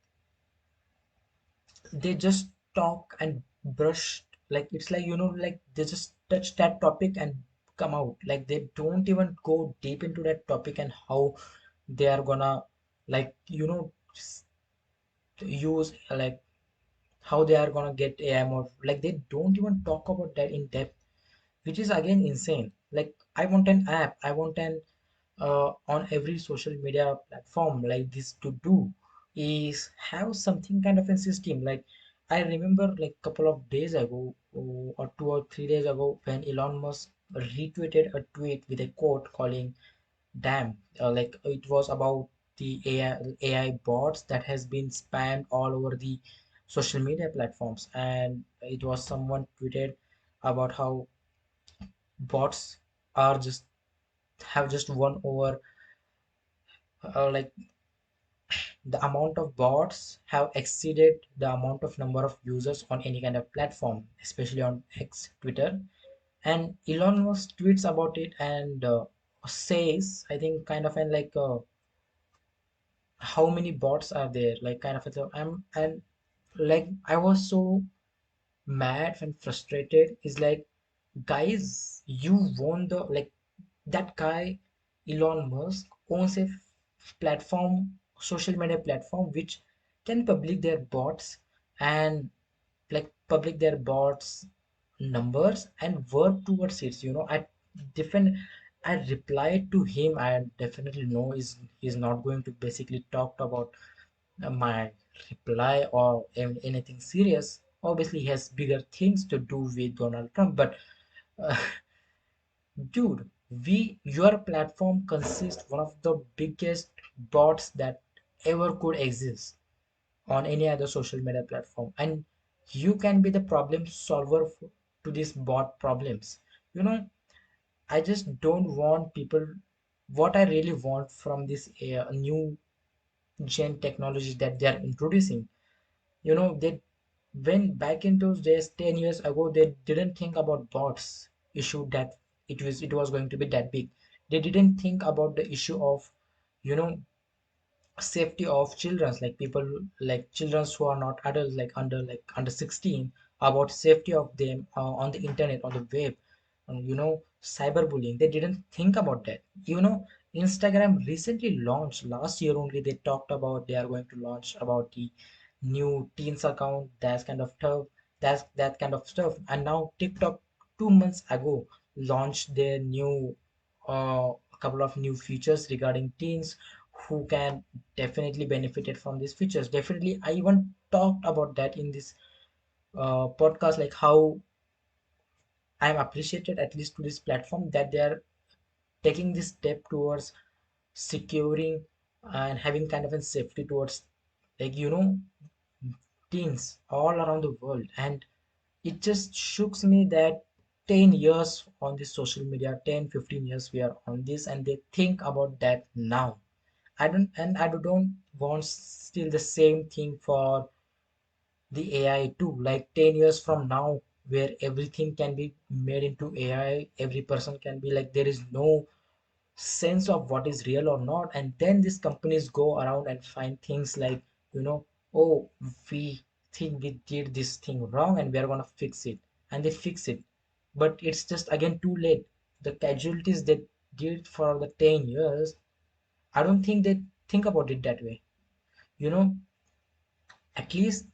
they just talk and brush, like it's like, like they just touch that topic and come out, like they don't even go deep into that topic and how they are gonna, like, use, like how they are gonna get AI more, like they don't even talk about that in depth, which is again insane. Like, I want an app, I want an on every social media platform like this to do is have something kind of a system. Like, I remember like couple of days ago, or 2 or 3 days ago, when Elon Musk retweeted a tweet with a quote calling, damn, like it was about the AI bots that has been spammed all over the social media platforms, and it was someone tweeted about how bots are just have just won over, like the amount of bots have exceeded the amount of number of users on any kind of platform, especially on X, Twitter. And Elon Musk tweets about it and says, I think, kind of, and like, how many bots are there? Like, kind of, I'm, and like, I was so mad and frustrated. Is like, guys, you won the, like, that guy Elon Musk owns a platform, social media platform, which can public their bots and like public their bots numbers and work towards it. Different I replied to him. I definitely know he's not going to basically talk about my reply or anything serious. Obviously, he has bigger things to do with Donald Trump, but uh, dude, your platform consists one of the biggest bots that ever could exist on any other social media platform, and you can be the problem solver to these bot problems. You know, I just don't want people. What I really want from this new gen technology that they are introducing, they when back in those days 10 years ago, they didn't think about bots issue that it was going to be that big. They didn't think about the issue of, you know safety of children, like people, like children who are not adults, like under 16, about safety of them on the internet, on the web, cyberbullying. They didn't think about that. Instagram recently launched last year only. They talked about they are going to launch about the new teens account, that kind of stuff. And now TikTok 2 months ago launched their new a couple of new features regarding teens who can definitely benefited from these features. Definitely, I even talked about that in this podcast, like how I am appreciated at least to this platform that they are taking this step towards securing and having kind of a safety towards, like, teens all around the world. And it just shooks me that 10 years on this social media, 10-15 years we are on this, and they think about that now. I don't want still the same thing for the AI too. Like 10 years from now, where everything can be made into AI, every person can be like, there is no sense of what is real or not. And then these companies go around and find things like, you know, oh, we think we did this thing wrong and we are gonna fix it. And they fix it. But it's just again too late. The casualties they did for the 10 years, I don't think they think about it that way. You know, at least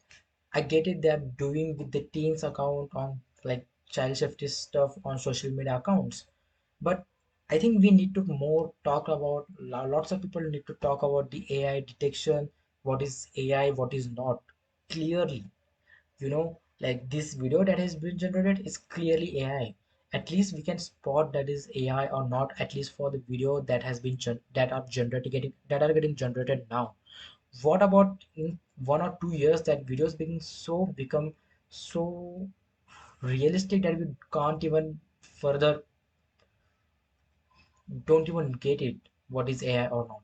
I get it, they're doing with the teens account on like child safety stuff on social media accounts. But I think we need to more talk about, lots of people need to talk about the AI detection, what is AI, what is not, clearly. Like this video that has been generated is clearly AI. At least we can spot that is AI or not, at least for the video that has been that are getting generated now. What about in 1 or 2 years that videos become so realistic that we can't even further don't even get it what is AI or not.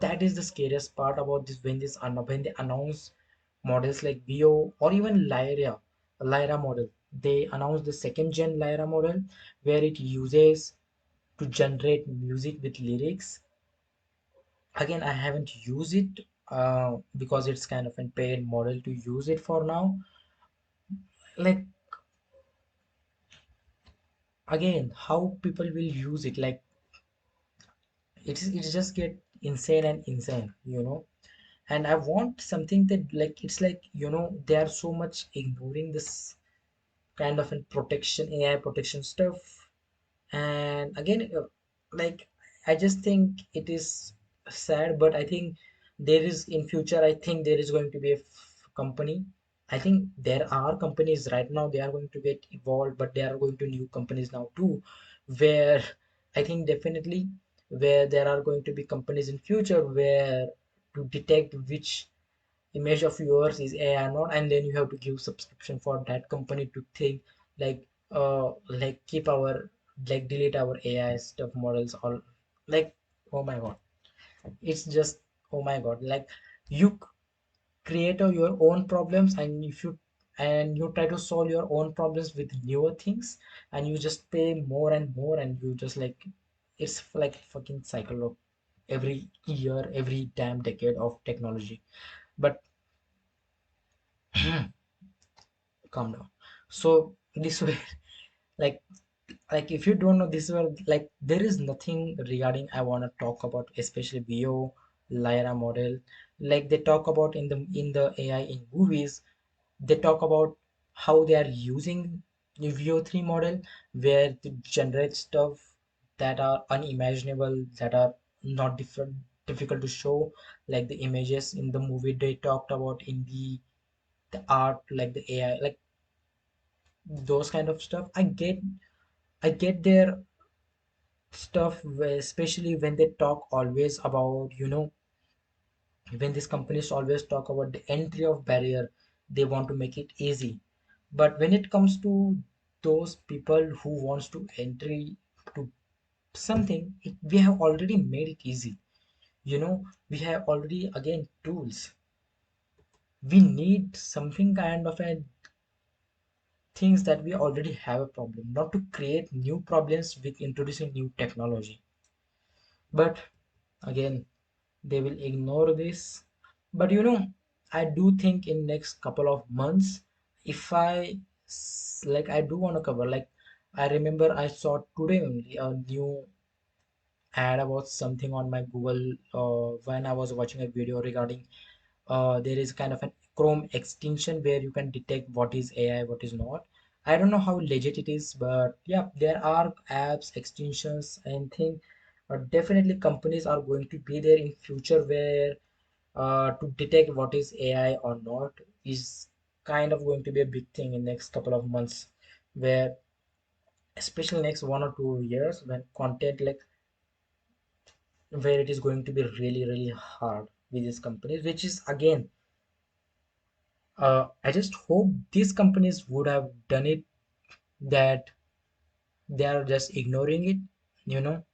That is the scariest part about this, when they announce models like VO or even Lyra model. They announced the second gen Lyra model where it uses to generate music with lyrics. Again, I haven't used it because it's kind of a paid model to use it for now. Like, again, how people will use it, like it's just get insane and insane. And I want something that, like, it's like, they are so much ignoring this kind of a protection, AI protection stuff. And again, like, I just think it is sad, but I think there is in future, I think there is going to be a company. I think there are companies right now, they are going to get evolved, but there are going to new companies now too, where I think definitely where there are going to be companies in future where to detect which image of yours is AI or not, and then you have to give subscription for that company to think like keep our like delete our AI stuff models all like oh my god, it's just oh my god, like you create your own problems, and if you and you try to solve your own problems with newer things, and you just pay more and more, and you just like it's like fucking cycle of every year, every damn decade of technology. But calm down. So this way, like if you don't know, this is where like there is nothing regarding I want to talk about, especially VO Lyra model. Like they talk about in the AI in movies, they talk about how they are using the VO3 model, where to generate stuff that are unimaginable, that are not difficult to show, like the images in the movie they talked about in the art, like the AI, like those kind of stuff. I get their stuff, especially when they talk always about, when these companies always talk about the entry of barrier, they want to make it easy. But when it comes to those people who wants to entry to something, we have already made it easy. We have already again tools. We need something kind of a things that we already have a problem, not to create new problems with introducing new technology. But again, they will ignore this. But I do think in next couple of months, if like I do want to cover, like I remember I saw today only a new ad about something on my Google, when I was watching a video regarding, there is kind of a Chrome extension where you can detect what is AI, what is not. I don't know how legit it is, but yeah, there are apps, extensions, and think definitely companies are going to be there in future where, to detect what is AI or not is kind of going to be a big thing in next couple of months, where especially next 1 or 2 years, when content like where it is going to be really really hard with these companies, which is again, I just hope these companies would have done it, that they are just ignoring it you know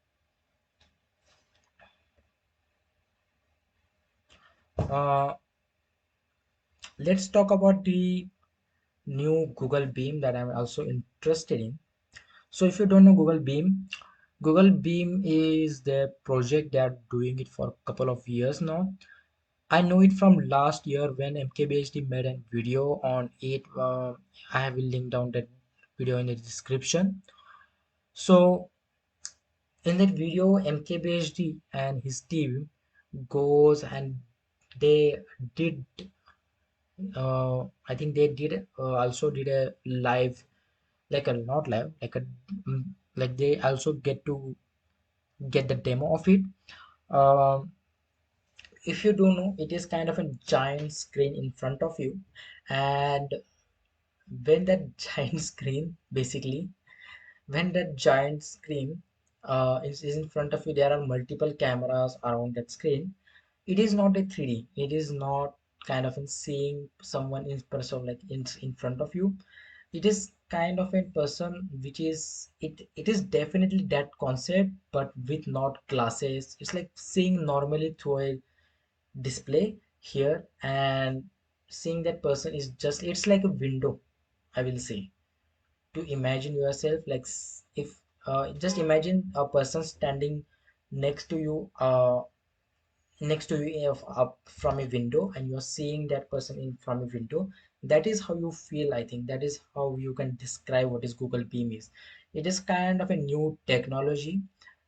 uh, let's talk about the new Google Beam that I'm also interested in. So if you don't know Google Beam is the project they are doing it for a couple of years now. I know it from last year when MKBHD made a video on it. I have linked down that video in the description. So in that video, MKBHD and his team goes and they did. I think they did also did a live, like a not live, like a like they also get to get the demo of it. Um, if you don't know, it is kind of a giant screen in front of you, and when that giant screen basically when that giant screen is in front of you, there are multiple cameras around that screen. It is not a 3D, it is not kind of in seeing someone in person, like in front of you. It is kind of a person which is it is definitely that concept, but with not glasses. It's like seeing normally through a display here, and seeing that person is just, it's like a window, I will say, to imagine yourself like if just imagine a person standing next to you, up from a window, and you're seeing that person in from a window. That is how you feel. I think that is how you can describe what is Google Beam is. It is kind of a new technology.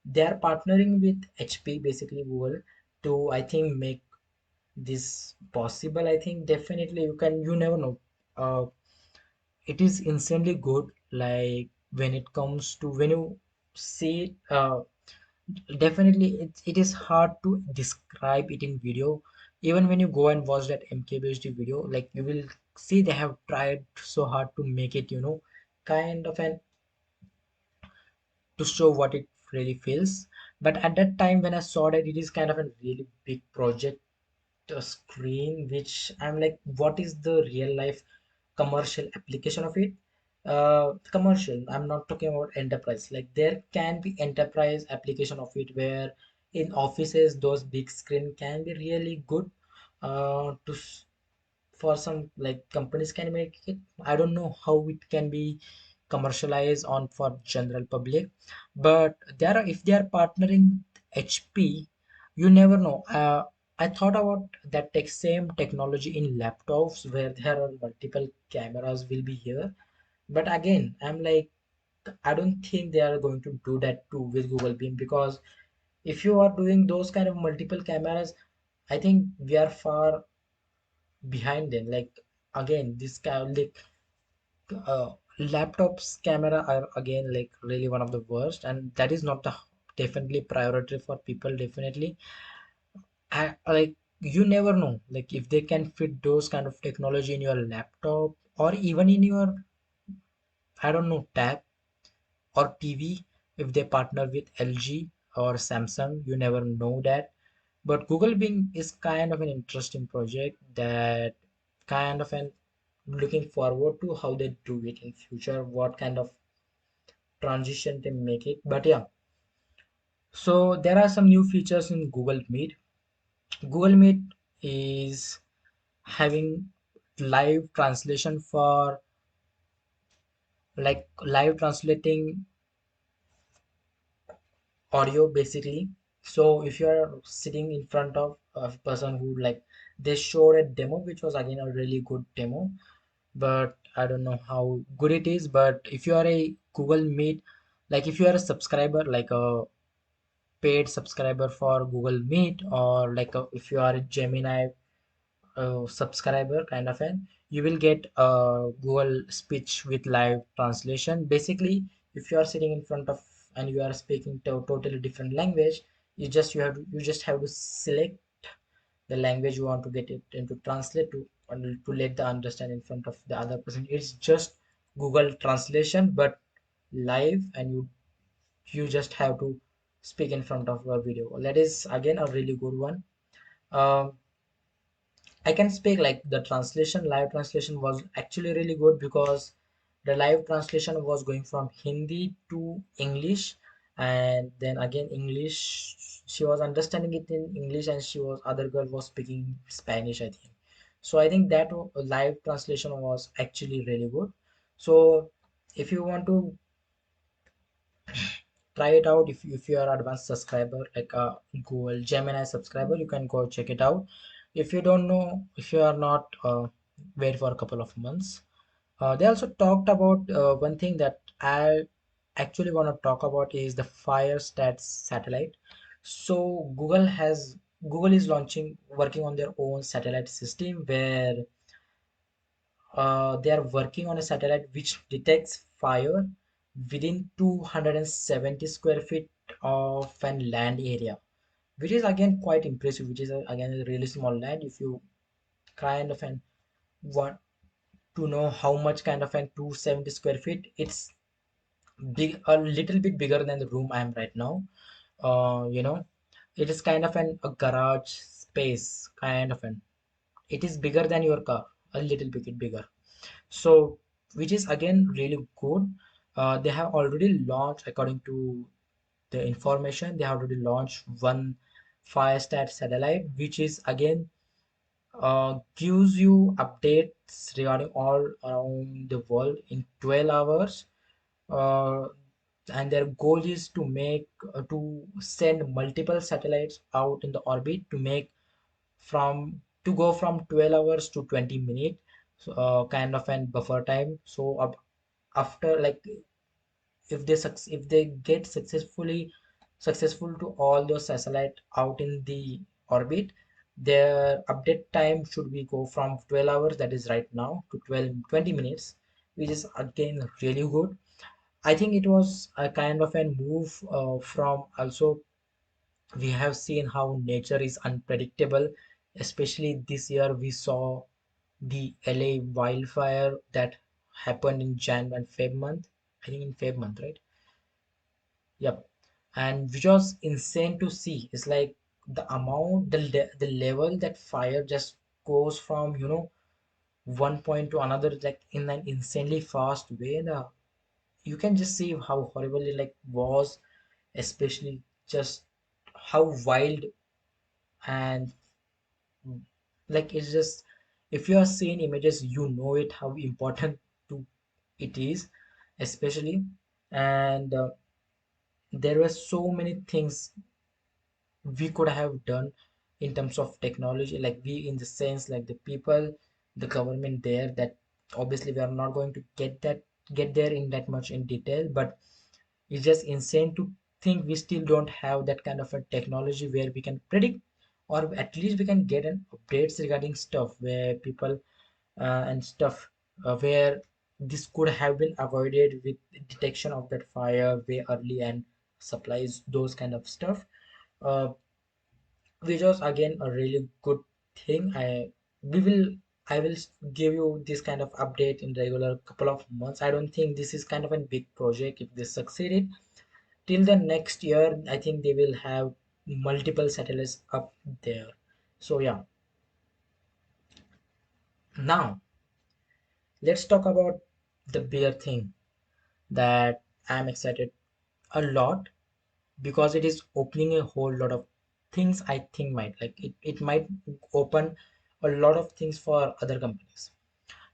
They are partnering with HP, basically Google, to I think make this possible. I think definitely you never know. It is insanely good, like when it comes to when you see it, definitely it is hard to describe it in video. Even when you go and watch that MKBHD video, like you will see they have tried so hard to make it, kind of an to show what it really feels. But at that time when I saw that it is kind of a really big project, a screen which I'm like, what is the real life commercial application of it? Commercial, I'm not talking about enterprise. Like there can be enterprise application of it where in offices those big screen can be really good for some like companies can make it. I don't know how it can be commercialized on for general public, but there are if they are partnering with HP, you never know. I thought about that same technology in laptops where there are multiple cameras will be here, but again I'm like, I don't think they are going to do that too with Google Beam, because if you are doing those kind of multiple cameras, I think we are far behind them. Like again, this kind like uh, laptops camera are again like really one of the worst, and that is not the definitely priority for people. Definitely, like you never know, like if they can fit those kind of technology in your laptop or even in your, I don't know, tab or TV, if they partner with LG or Samsung, you never know that. But Google Bing is kind of an interesting project that kind of an looking forward to how they do it in future, what kind of transition they make it. But yeah, so there are some new features in Google Meet. Google Meet is having live translation for like live translating audio basically. So if you are sitting in front of a person who like, they showed a demo which was again a really good demo, but I don't know how good it is. But if you are a Google Meet, like if you are a subscriber, like a paid subscriber for Google Meet, or like if you are a Gemini subscriber kind of an, you will get Google speech with live translation. Basically, if you are sitting in front of and you are speaking to a totally different language, you just have to select the language you want to get it into translate to, and to let the understand in front of the other person. It's just Google translation but live, and you just have to speak in front of a video. That is again a really good one. um, I can speak like the translation, live translation was actually really good because the live translation was going from Hindi to English, and then again English. She was understanding it in English, and she was other girl was speaking Spanish, I think. So I think that live translation was actually really good. So if you want to try it out, if you are advanced subscriber like a Google Gemini subscriber, you can go check it out. If you don't know, if you are not, wait for a couple of months. They also talked about one thing that I actually want to talk about is the Fire Stats satellite. So Google is launching working on their own satellite system where they are working on a satellite which detects fire within 270 square feet of an land area, which is again quite impressive, which is again a really small land. If you kind of an want to know how much kind of an 270 square feet, it's big, a little bit bigger than the room I am right now. You know, it is kind of a garage space, kind of an, it is bigger than your car, a little bit bigger. So which is again really good. They have already launched, according to the information, they have already launched one Firestat satellite, which is again gives you updates regarding all around the world in 12 hours. uh, and their goal is to make to send multiple satellites out in the orbit to make from to go from 12 hours to 20 minutes, so, kind of an buffer time. So after like if they get successful to all those satellite out in the orbit, their update time should be go from 12 hours, that is right now, to 20 minutes, which is again really good. I think it was a kind of a move from also, we have seen how nature is unpredictable, especially this year we saw the LA wildfire that happened in Jan and Feb month. I think in Feb month, right? Yep. And which was insane to see. It's like the amount, the level that fire just goes from, one point to another, like in an insanely fast way. You can just see how horrible it like was, especially just how wild. And like it's just, if you are seeing images, you know it how important to it is, especially. And there were so many things we could have done in terms of technology, like we, in the sense, like the people, the government there, that obviously we are not going to get there in that much in detail, but it's just insane to think we still don't have that kind of a technology where we can predict, or at least we can get an updates regarding stuff where people and stuff, where this could have been avoided with detection of that fire way early and supplies, those kind of stuff, uh, which was again a really good thing. We will I will give you this kind of update in regular couple of months. I don't think this is kind of a big project. If they succeeded till the next year, I think they will have multiple satellites up there. So yeah, now let's talk about the beer thing that I'm excited a lot, because it is opening a whole lot of things. I think might like it might open a lot of things for other companies.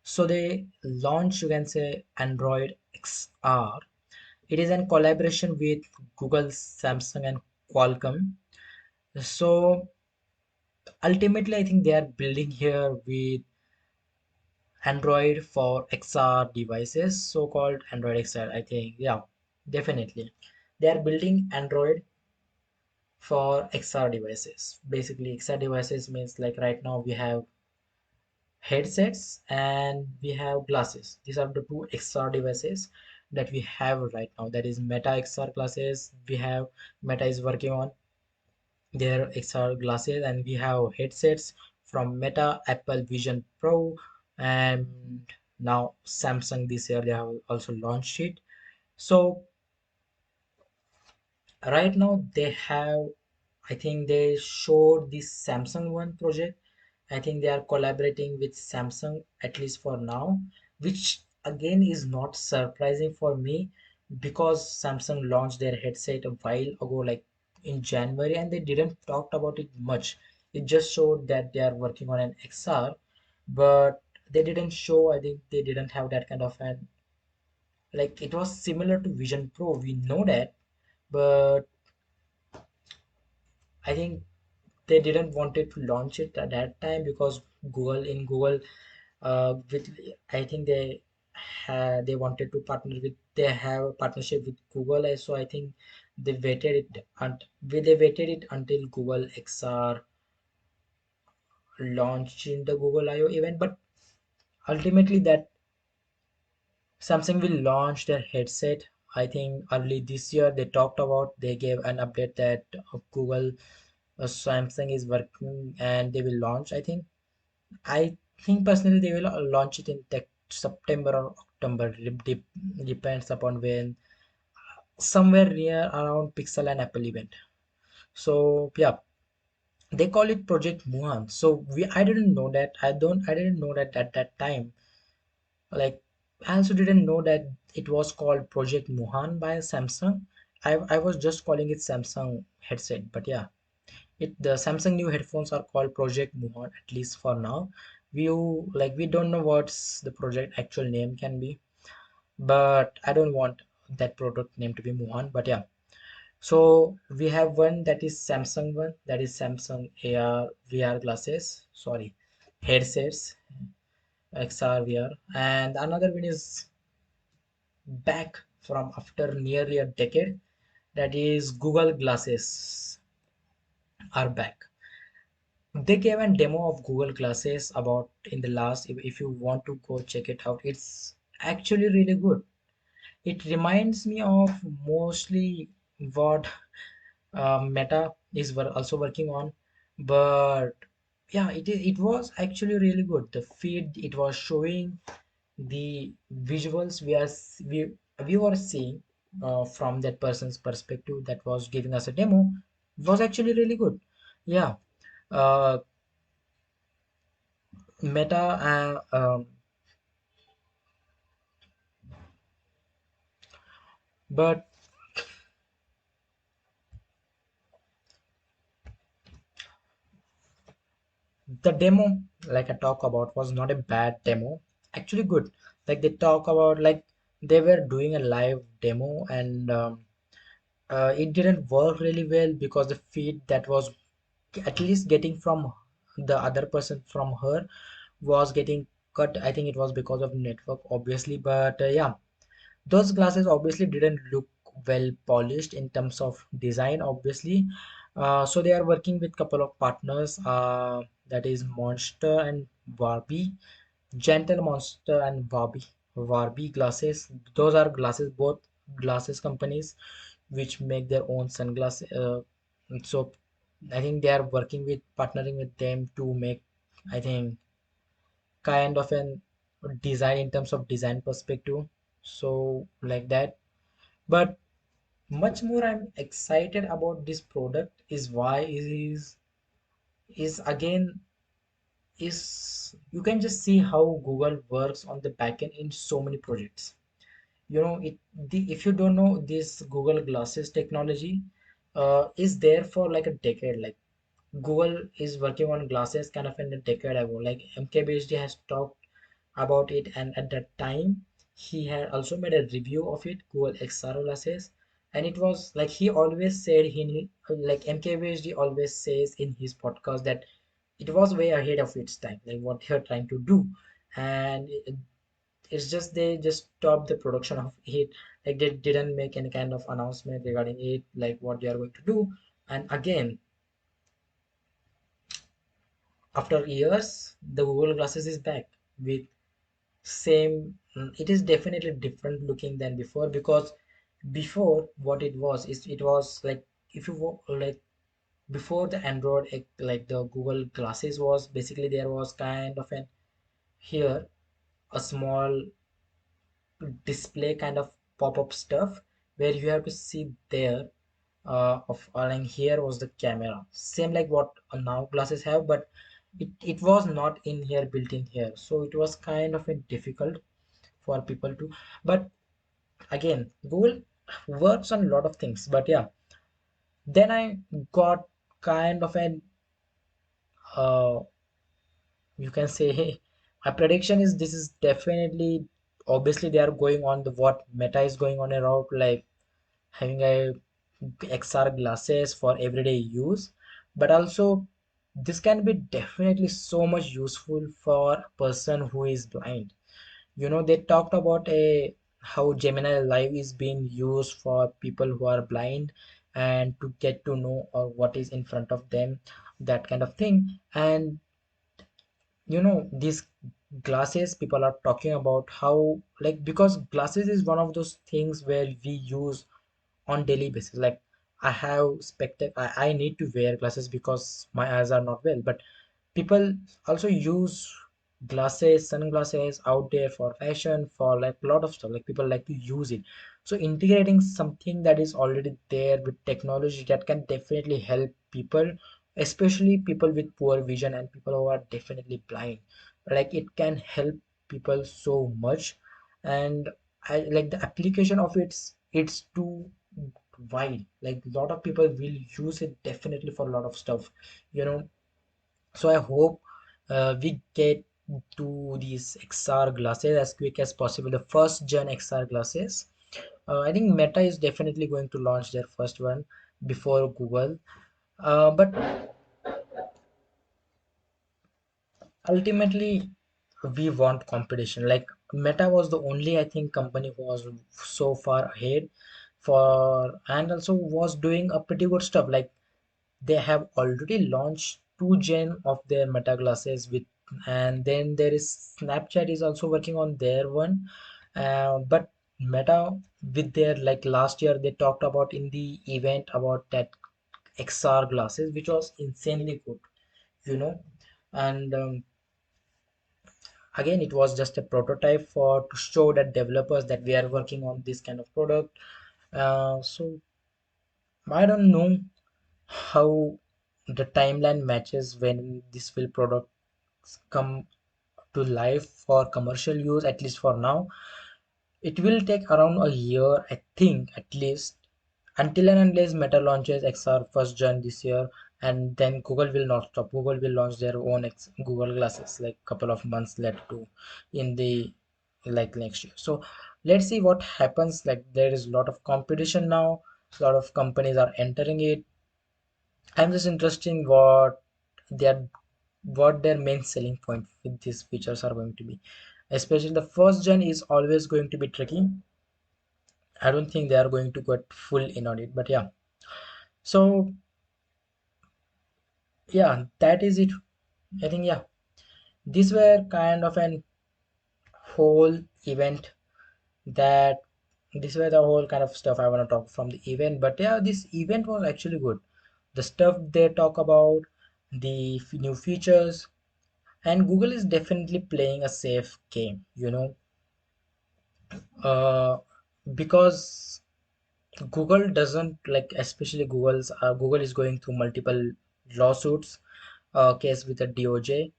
So they launched, you can say, Android XR. It is in collaboration with Google, Samsung, and Qualcomm. So ultimately, I think they are building here with Android for XR devices, so-called Android XR. I think, yeah, definitely. They are building Android for XR devices. Basically, XR devices means like right now we have headsets and we have glasses. These are the two XR devices that we have right now. That is Meta XR glasses. We have Meta is working on their XR glasses, and we have headsets from Meta, Apple Vision Pro, and now Samsung this year they have also launched it. So right now they have, I think they showed this Samsung one project. I think they are collaborating with Samsung, at least for now, which again is not surprising for me, because Samsung launched their headset a while ago, like in January, and they didn't talk about it much. It just showed that they are working on an XR, but they didn't show, I think they didn't have that kind of an, like it was similar to Vision Pro, we know that, but I think they didn't wanted to launch it at that time because Google, with, I think they wanted to partner with, they have a partnership with Google, so I think they waited it until Google XR launched in the Google I/O event. But ultimately that Samsung will launch their headset, I think early this year. They talked about, they gave an update that Google, Samsung is working and they will launch. I think personally they will launch it in tech September or October. Depends upon when, somewhere near around Pixel and Apple event. So yeah, they call it Project Muhan. So I didn't know that. I didn't know that at that time. Like I also didn't know that it was called Project Muhan by Samsung. I was just calling it Samsung headset, but yeah, the Samsung new headphones are called Project Muhan, at least for now. We don't know what's the project actual name can be, but I don't want that product name to be Muhan. But yeah, so we have one that is Samsung one, that is Samsung AR VR glasses, sorry, headsets, XR VR, and another one is back from after nearly a decade, that is Google glasses are back. They gave a demo of Google glasses about in the last, if you want to go check it out, it's actually really good. It reminds me of mostly what Meta is also working on, but yeah, it was actually really good. The feed it was showing, the visuals we were seeing from that person's perspective that was giving us a demo was actually really good. Yeah. uh, Meta but the demo, like I talk about, was not a bad demo. Actually good. Like they talk about, like they were doing a live demo, and it didn't work really well because the feed that was at least getting from the other person, from her, was getting cut. I think it was because of network, obviously. But yeah, those glasses obviously didn't look well polished in terms of design, obviously. So they are working with couple of partners, that is Monster and Barbie. Gentle Monster and Barbie glasses. Those are glasses, both glasses companies which make their own sunglasses. So I think they are working with, partnering with them to make, I think, kind of an design in terms of design perspective. So like that. But much more I'm excited about this product is why is again, is you can just see how Google works on the backend in so many projects. You know it, if you don't know, this Google Glasses technology is there for like a decade. Like Google is working on glasses kind of in a decade ago. Like MKBHD has talked about it, and at that time he had also made a review of it, Google XR glasses. And it was like he always said, like MKBHD always says in his podcast that it was way ahead of its time, like what they're trying to do. And it's just they just stopped the production of it. Like they didn't make any kind of announcement regarding it, like what they are going to do. And again, after years, the Google Glasses is back with same. It is definitely different looking than before, because before what it was is, it was like, if you like before the Android, like the Google Glasses was basically, there was kind of an, here, a small display kind of pop-up stuff where you have to see there, of and here was the camera, same like what now glasses have. But it was not in here, built in here, so it was kind of a difficult for people to. But again, Google works on a lot of things. But yeah, then I got kind of an, uh, you can say, a prediction is, this is definitely, obviously they are going on the what Meta is going on a route, like having a XR glasses for everyday use. But also this can be definitely so much useful for a person who is blind. You know, they talked about a how Gemini Live is being used for people who are blind, and to get to know what is in front of them, that kind of thing. And you know, these glasses, people are talking about how, like, because glasses is one of those things where we use on daily basis. Like I have I need to wear glasses because my eyes are not well. But people also use glasses, sunglasses out there for fashion, for like a lot of stuff. Like people like to use it. So integrating something that is already there with technology, that can definitely help people, especially people with poor vision and people who are definitely blind. Like it can help people so much. And I like the application of it's too wide. Like a lot of people will use it definitely for a lot of stuff, you know. So I hope we get to these XR glasses as quick as possible, the first gen XR glasses. I think Meta is definitely going to launch their first one before Google. But ultimately, we want competition. Like Meta was the only, I think, company who was so far ahead for, and also was doing a pretty good stuff. Like they have already launched two gen of their Meta glasses with, and then there is Snapchat is also working on their one. But Meta, with their, like last year they talked about in the event about that XR glasses, which was insanely good, you know. And again, it was just a prototype for to show that developers that we are working on this kind of product. So I don't know how. the timeline matches when this will products come to life for commercial use, at least for now. It will take around a year, I think, at least, until and unless Meta launches XR first gen this year, and then Google will not stop. Google will launch their own Google glasses like couple of months later too, in the like next year. So let's see what happens. Like there is a lot of competition now. A lot of companies are entering it. I'm just interested their what their main selling point with these features are going to be. Especially the first gen is always going to be tricky. I don't think they are going to get full in on it, but yeah. So yeah, that is it. I think yeah, these were kind of an whole event that this were the whole kind of stuff I want to talk from the event. But yeah, this event was actually good. The stuff they talk about, the new features, and Google is definitely playing a safe game, uh, because Google doesn't like, especially Google is going through multiple lawsuits, case with the DOJ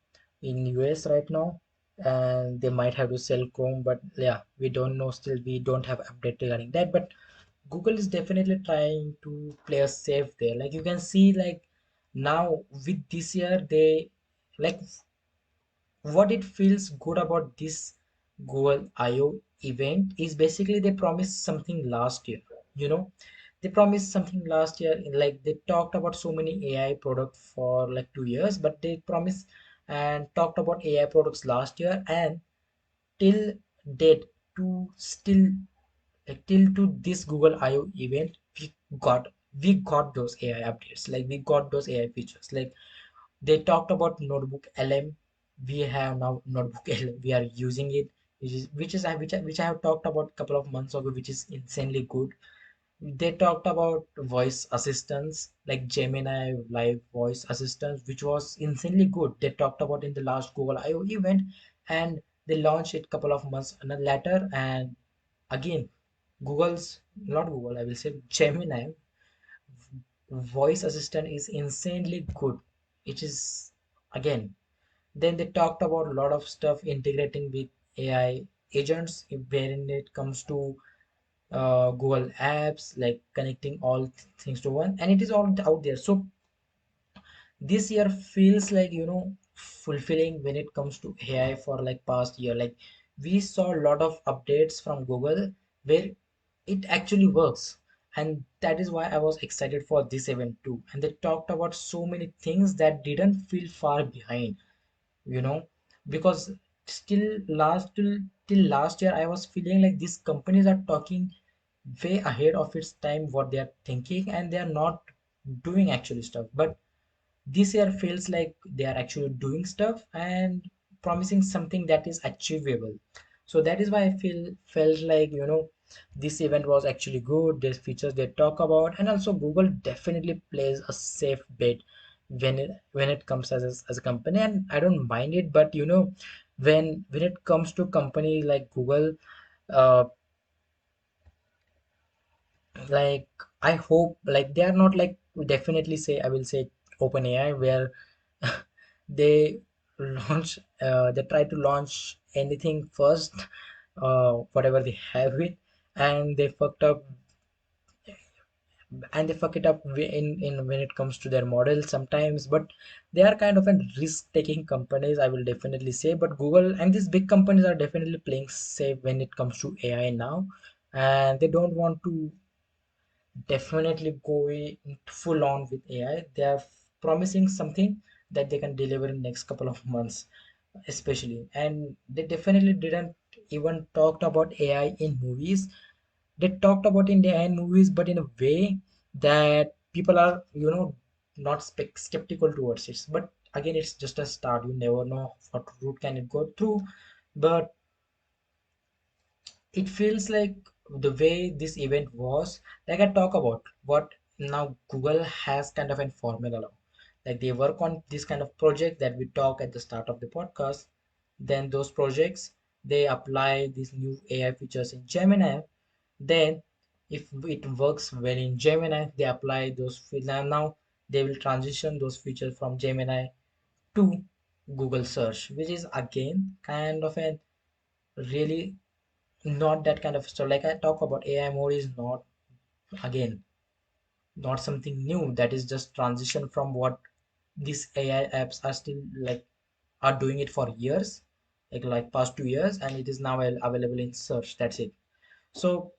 in US right now, and they might have to sell Chrome, but yeah, we don't know still. We don't have update regarding that, but Google is definitely trying to play a safe there. Like you can see, like now with this year, they like what it feels good about this Google I/O event is basically they promised something last year. You know, they promised something last year. Like they talked about so many AI products for like 2 years, but they promised and talked about AI products last year, and till date to still till to this Google I/O event, got we got those AI updates. Like we got those AI features. Like they talked about Notebook LM. We have now Notebook LM. We are using it, which I have talked about a couple of months ago, which is insanely good. They talked about voice assistants like Gemini live voice assistants, which was insanely good. They talked about in the last Google I/O event, and they launched it couple of months later. And again, Google's not Google, I will say Gemini voice assistant is insanely good. It is again. Then they talked about a lot of stuff integrating with AI agents, wherein it comes to Google Apps, like connecting all things to one, and it is all out there. So this year feels like fulfilling when it comes to AI for like past year. Like we saw a lot of updates from Google where it actually works, and that is why I was excited for this event too. And they talked about so many things that didn't feel far behind, you know because still till last year I was feeling like these companies are talking way ahead of its time what they are thinking, and they are not doing actually stuff. But this year feels like they are actually doing stuff and promising something that is achievable. So that is why I felt like this event was actually good. There's features they talk about, and also Google definitely plays a safe bet when it comes as a company, and I don't mind it. But when it comes to company like Google, uh, like I hope like they are not like, definitely say, I will say OpenAI, where they they try to launch anything first, whatever they have it, and they fucked up and they fuck it up in when it comes to their model sometimes. But they are kind of a risk taking companies, I will definitely say. But Google and these big companies are definitely playing safe when it comes to AI now, and they don't want to definitely go full on with AI. They are promising something that they can deliver in next couple of months, especially. And they definitely didn't even talked about AI in movies. They talked about in AI in movies, but in a way that people are, not skeptical towards it. But again, it's just a start. You never know what route can it go through. But it feels like the way this event was, like I talk about what now Google has kind of a formula now. Like they work on this kind of project that we talk at the start of the podcast. Then those projects, they apply these new AI features in Gemini. Then if it works well in Gemini, they apply those features. Now they will transition those features from Gemini to Google search, which is again kind of a really not that kind of stuff. Like I talk about, AI mode is not, again, not something new. That is just transition from what these AI apps are still like are doing it for years, like past 2 years, and it is now available in search. That's it. So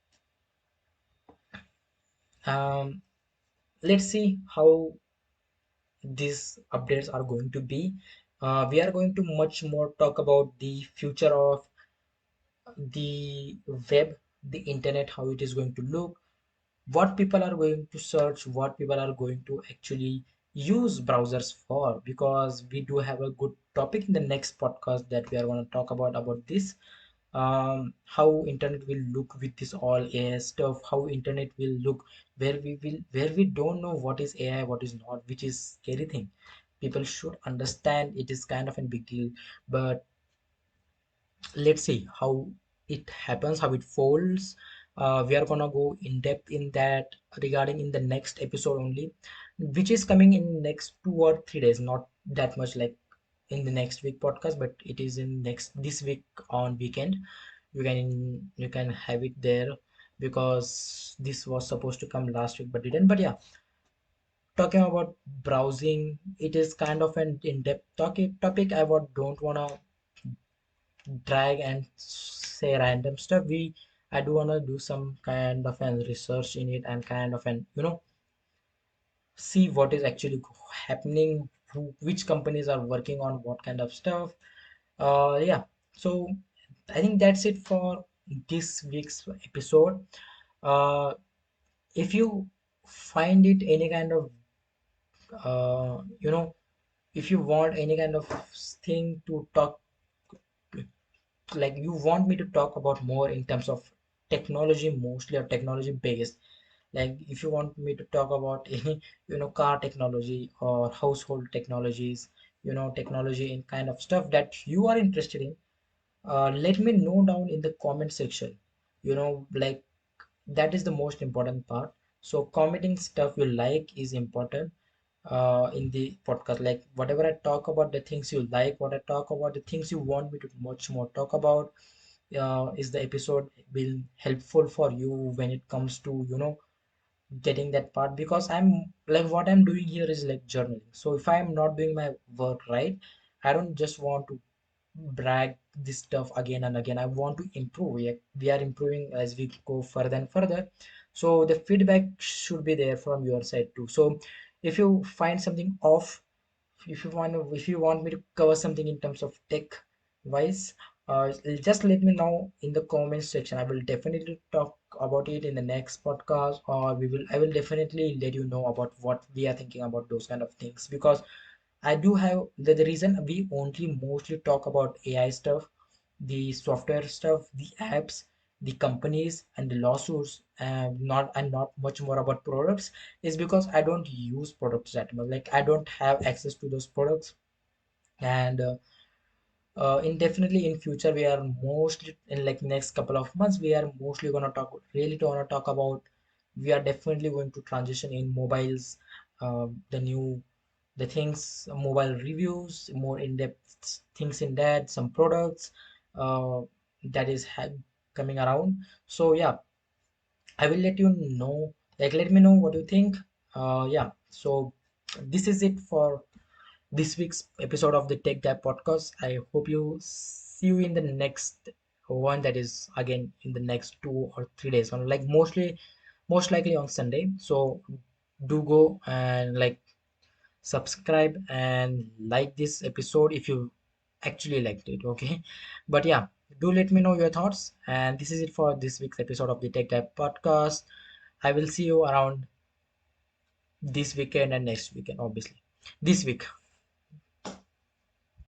um, let's see how these updates are going to be. We are going to much more talk about the future of the web, the internet, how it is going to look, what people are going to search, what people are going to actually use browsers for, because we do have a good topic in the next podcast that we are going to talk about this, how internet will look with this all AI stuff, how internet will look where we don't know what is AI, what is not, which is scary thing. People should understand it is kind of a big deal, but let's see how it happens, how it folds. We are gonna go in depth in that regarding in the next episode only, which is coming in next 2 or 3 days, not that much like in the next week podcast, but it is in next this week on weekend. You can have it there, because this was supposed to come last week but didn't. But yeah, talking about browsing, it is kind of an in-depth topic. I would don't wanna drag and say random stuff. I do want to do some kind of an research in it, and kind of an see what is actually happening, which companies are working on what kind of stuff. Yeah, so I think that's it for this week's episode. uh if you find it any kind of uh you know if you want any kind of thing to talk, like you want me to talk about more in terms of technology mostly, or technology based, like if you want me to talk about any car technology or household technologies, technology in kind of stuff that you are interested in, let me know down in the comment section. Like that is the most important part. So commenting stuff you like is important in the podcast. Like whatever I talk about, the things you like, what I talk about, the things you want me to much more talk about, is the episode will helpful for you when it comes to getting that part. Because I'm like, what I'm doing here is like journaling. So if I'm not doing my work right, I don't just want to brag this stuff again and again. I want to improve. We are improving as we go further and further. So the feedback should be there from your side too. So if you find something off, if you want me to cover something in terms of tech wise, just let me know in the comments section. I will definitely talk about it in the next podcast, or I will definitely let you know about what we are thinking about those kind of things. Because I do have the reason we only mostly talk about AI stuff, the software stuff, the apps, the companies, and the lawsuits, not much more about products, is because I don't use products that much. Like I don't have access to those products, and indefinitely in future we are mostly in like next couple of months we are mostly going to talk about, we are definitely going to transition in mobiles, the new the things, mobile reviews, more in-depth things in that, some products uh, that is coming around. So yeah, I will let you know, like let me know what you think. Yeah, so this is it for this week's episode of the Tech Guy Podcast. I hope you see you in the next one, that is again in the next 2 or 3 days, on like most likely on Sunday. So do go and like subscribe and like this episode if you actually liked it, okay? But yeah, do let me know your thoughts. And this is it for this week's episode of the Tech Guy Podcast. I will see you around this weekend and next weekend, obviously. This week.